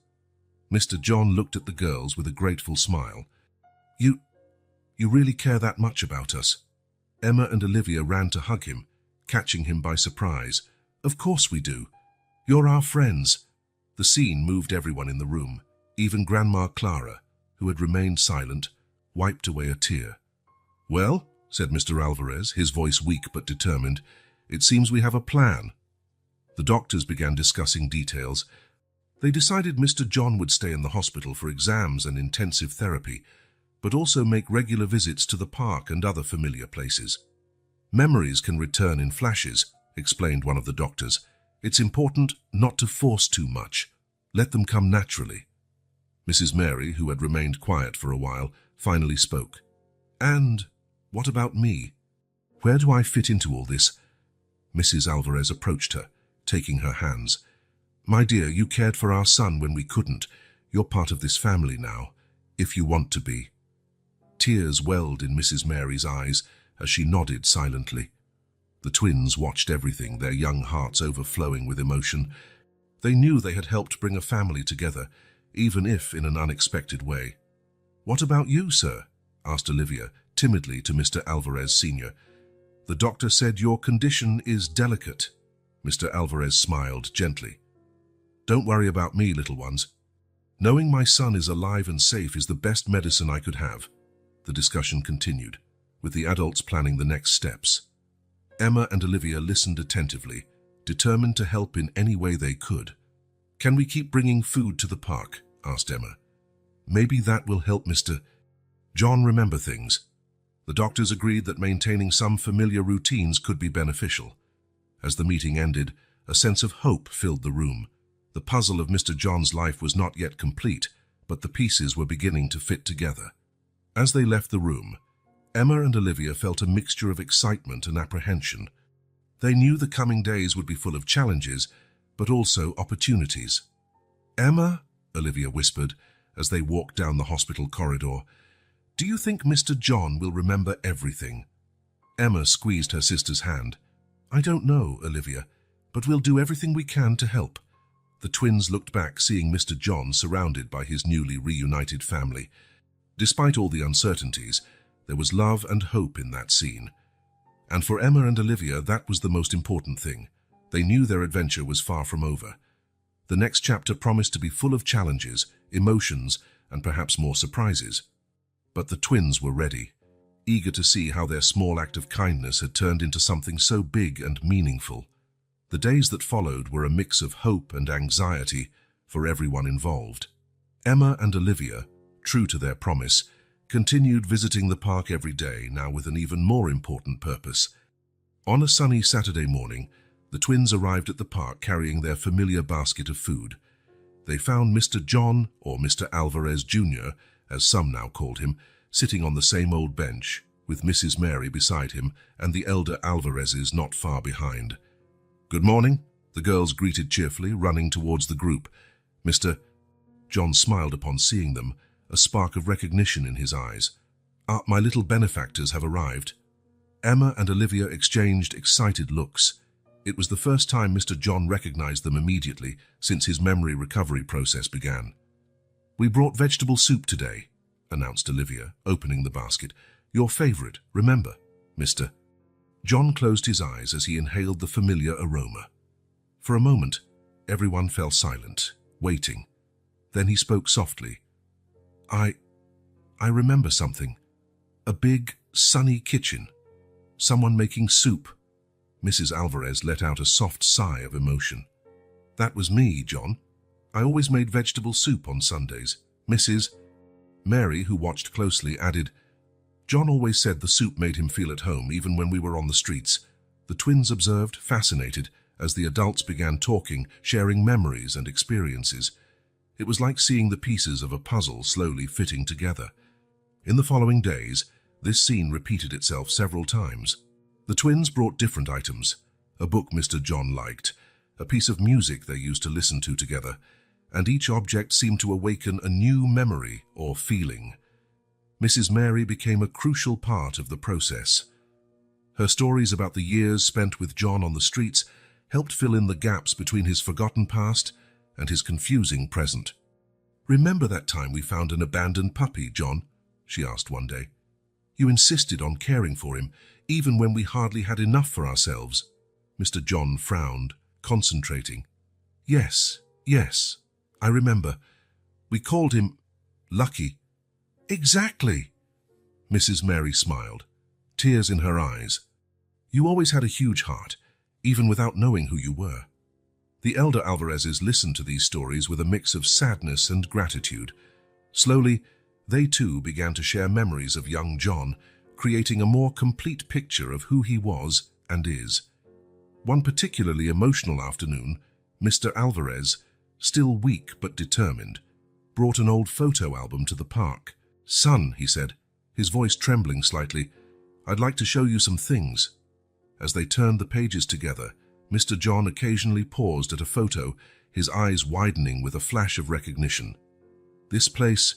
S1: Mr. John looked at the girls with a grateful smile. You really care that much about us? Emma and Olivia ran to hug him, catching him by surprise. Of course we do. You're our friends. The scene moved everyone in the room. Even Grandma Clara, who had remained silent, wiped away a tear. Well, said Mr. Alvarez, his voice weak but determined, it seems we have a plan. The doctors began discussing details. They decided Mr. John would stay in the hospital for exams and intensive therapy, but also make regular visits to the park and other familiar places. Memories can return in flashes, explained one of the doctors. It's important not to force too much. Let them come naturally. Mrs. Mary, who had remained quiet for a while, finally spoke. And what about me? Where do I fit into all this? Mrs. Alvarez approached her, taking her hands. My dear, you cared for our son when we couldn't. You're part of this family now, if you want to be. Tears welled in Mrs. Mary's eyes as she nodded silently. The twins watched everything, their young hearts overflowing with emotion. They knew they had helped bring a family together, even if in an unexpected way. What about you, sir? Asked Olivia, timidly to Mr. Alvarez Sr. The doctor said your condition is delicate. Mr. Alvarez smiled gently. Don't worry about me, little ones. Knowing my son is alive and safe is the best medicine I could have. The discussion continued, with the adults planning the next steps. Emma and Olivia listened attentively, determined to help in any way they could. Can we keep bringing food to the park? Asked Emma. Maybe that will help Mr. John remember things. The doctors agreed that maintaining some familiar routines could be beneficial. As the meeting ended, a sense of hope filled the room. The puzzle of Mr. John's life was not yet complete, but the pieces were beginning to fit together. As they left the room, Emma and Olivia felt a mixture of excitement and apprehension. They knew the coming days would be full of challenges, but also opportunities. Emma, Olivia whispered as they walked down the hospital corridor, do you think Mr. John will remember everything? Emma squeezed her sister's hand. I don't know, Olivia, but we'll do everything we can to help. The twins looked back, seeing Mr. John surrounded by his newly reunited family. Despite all the uncertainties, there was love and hope in that scene. And for Emma and Olivia, that was the most important thing. They knew their adventure was far from over. The next chapter promised to be full of challenges, emotions, and perhaps more surprises. But the twins were ready, eager to see how their small act of kindness had turned into something so big and meaningful. The days that followed were a mix of hope and anxiety for everyone involved. Emma and Olivia, true to their promise, continued visiting the park every day, now with an even more important purpose. On a sunny Saturday morning, the twins arrived at the park carrying their familiar basket of food. They found Mr. John, or Mr. Alvarez Jr., as some now called him, sitting on the same old bench, with Mrs. Mary beside him and the elder Alvarezes not far behind. Good morning, the girls greeted cheerfully, running towards the group. Mr. John smiled upon seeing them, a spark of recognition in his eyes. My little benefactors have arrived. Emma and Olivia exchanged excited looks. It was the first time Mr. John recognized them immediately since his memory recovery process began. We brought vegetable soup today, announced Olivia, opening the basket. Your favorite, remember, Mr. John closed his eyes as he inhaled the familiar aroma. For a moment, everyone fell silent, waiting. Then he spoke softly. I remember something. A big, sunny kitchen. Someone making soup. Mrs. Alvarez let out a soft sigh of emotion. That was me, John. I always made vegetable soup on Sundays. Mrs. Mary, who watched closely, added, John always said the soup made him feel at home, even when we were on the streets. The twins observed, fascinated, as the adults began talking, sharing memories and experiences. It was like seeing the pieces of a puzzle slowly fitting together. In the following days, this scene repeated itself several times. The twins brought different items: a book Mr. John liked, a piece of music they used to listen to together, and each object seemed to awaken a new memory or feeling. Mrs. Mary became a crucial part of the process. Her stories about the years spent with John on the streets helped fill in the gaps between his forgotten past and his confusing present. "Remember that time we found an abandoned puppy, John?" she asked one day. "You insisted on caring for him, even when we hardly had enough for ourselves." Mr. John frowned, concentrating. Yes, I remember. We called him Lucky." "Exactly." Mrs. Mary smiled, tears in her eyes. "You always had a huge heart, even without knowing who you were." The elder Alvarezes listened to these stories with a mix of sadness and gratitude. Slowly, they too began to share memories of young John, creating a more complete picture of who he was and is. One particularly emotional afternoon, Mr. Alvarez, still weak but determined, brought an old photo album to the park. "Son," he said, his voice trembling slightly, "I'd like to show you some things." As they turned the pages together, Mr. John occasionally paused at a photo, his eyes widening with a flash of recognition. "This place,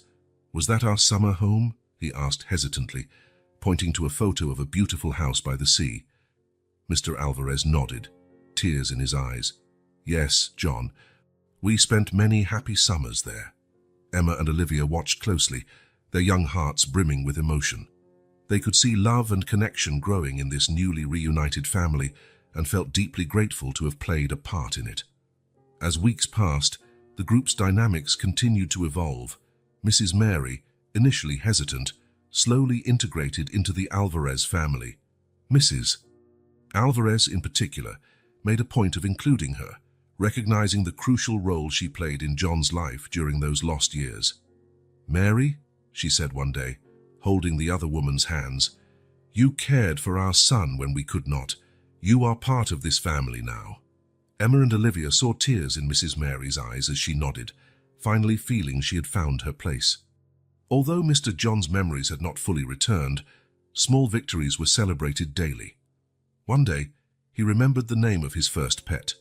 S1: was that our summer home?" he asked hesitantly, pointing to a photo of a beautiful house by the sea. Mr. Alvarez nodded, tears in his eyes. "Yes, John, we spent many happy summers there." Emma and Olivia watched closely, their young hearts brimming with emotion. They could see love and connection growing in this newly reunited family and felt deeply grateful to have played a part in it. As weeks passed, the group's dynamics continued to evolve. Mrs. Mary, initially hesitant, slowly integrated into the Alvarez family. Mrs. Alvarez, in particular, made a point of including her, recognizing the crucial role she played in John's life during those lost years. "Mary," she said one day, holding the other woman's hands, "you cared for our son when we could not. You are part of this family now." Emma and Olivia saw tears in Mrs. Mary's eyes as she nodded, finally feeling she had found her place. Although Mr. John's memories had not fully returned, small victories were celebrated daily. One day, he remembered the name of his first pet.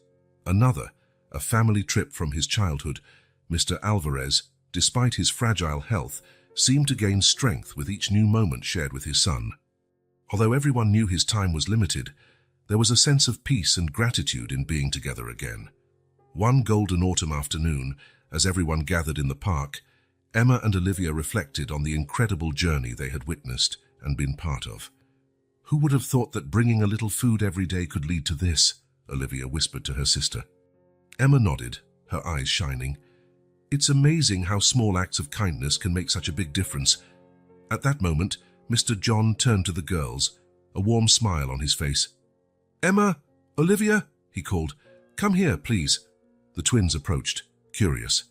S1: Another, a family trip from his childhood. Mr. Alvarez, despite his fragile health, seemed to gain strength with each new moment shared with his son. Although everyone knew his time was limited, there was a sense of peace and gratitude in being together again. One golden autumn afternoon, as everyone gathered in the park, Emma and Olivia reflected on the incredible journey they had witnessed and been part of. "Who would have thought that bringing a little food every day could lead to this?" Olivia whispered to her sister. Emma nodded, her eyes shining. "It's amazing how small acts of kindness can make such a big difference." At that moment, Mr. John turned to the girls, a warm smile on his face. "Emma, Olivia," he called, "come here, please." The twins approached, curious.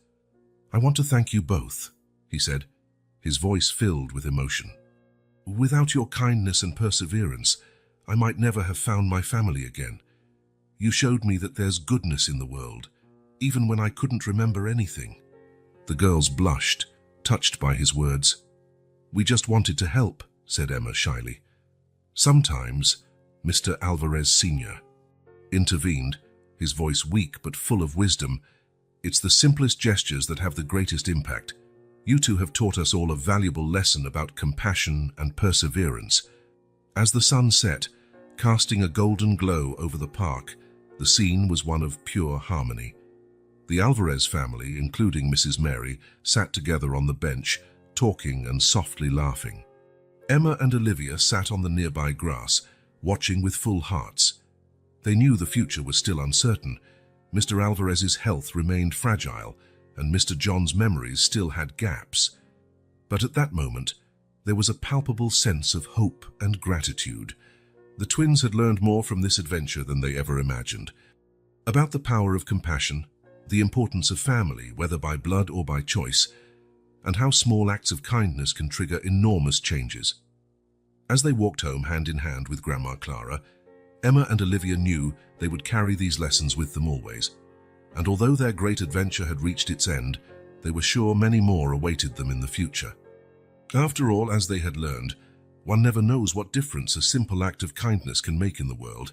S1: "I want to thank you both," he said, his voice filled with emotion. "Without your kindness and perseverance, I might never have found my family again. You showed me that there's goodness in the world, even when I couldn't remember anything." The girls blushed, touched by his words. "We just wanted to help," said Emma shyly. "Sometimes," Mr. Alvarez Sr. intervened, his voice weak but full of wisdom, "it's the simplest gestures that have the greatest impact. You two have taught us all a valuable lesson about compassion and perseverance." As the sun set, casting a golden glow over the park, the scene was one of pure harmony. The Alvarez family, including Mrs. Mary, sat together on the bench, talking and softly laughing. Emma and Olivia sat on the nearby grass, watching with full hearts. They knew the future was still uncertain. Mr. Alvarez's health remained fragile, and Mr. John's memories still had gaps. But at that moment, there was a palpable sense of hope and gratitude. The twins had learned more from this adventure than they ever imagined. About the power of compassion, the importance of family, whether by blood or by choice, and how small acts of kindness can trigger enormous changes. As they walked home hand in hand with Grandma Clara, Emma and Olivia knew they would carry these lessons with them always. And although their great adventure had reached its end, they were sure many more awaited them in the future. After all, as they had learned, one never knows what difference a simple act of kindness can make in the world.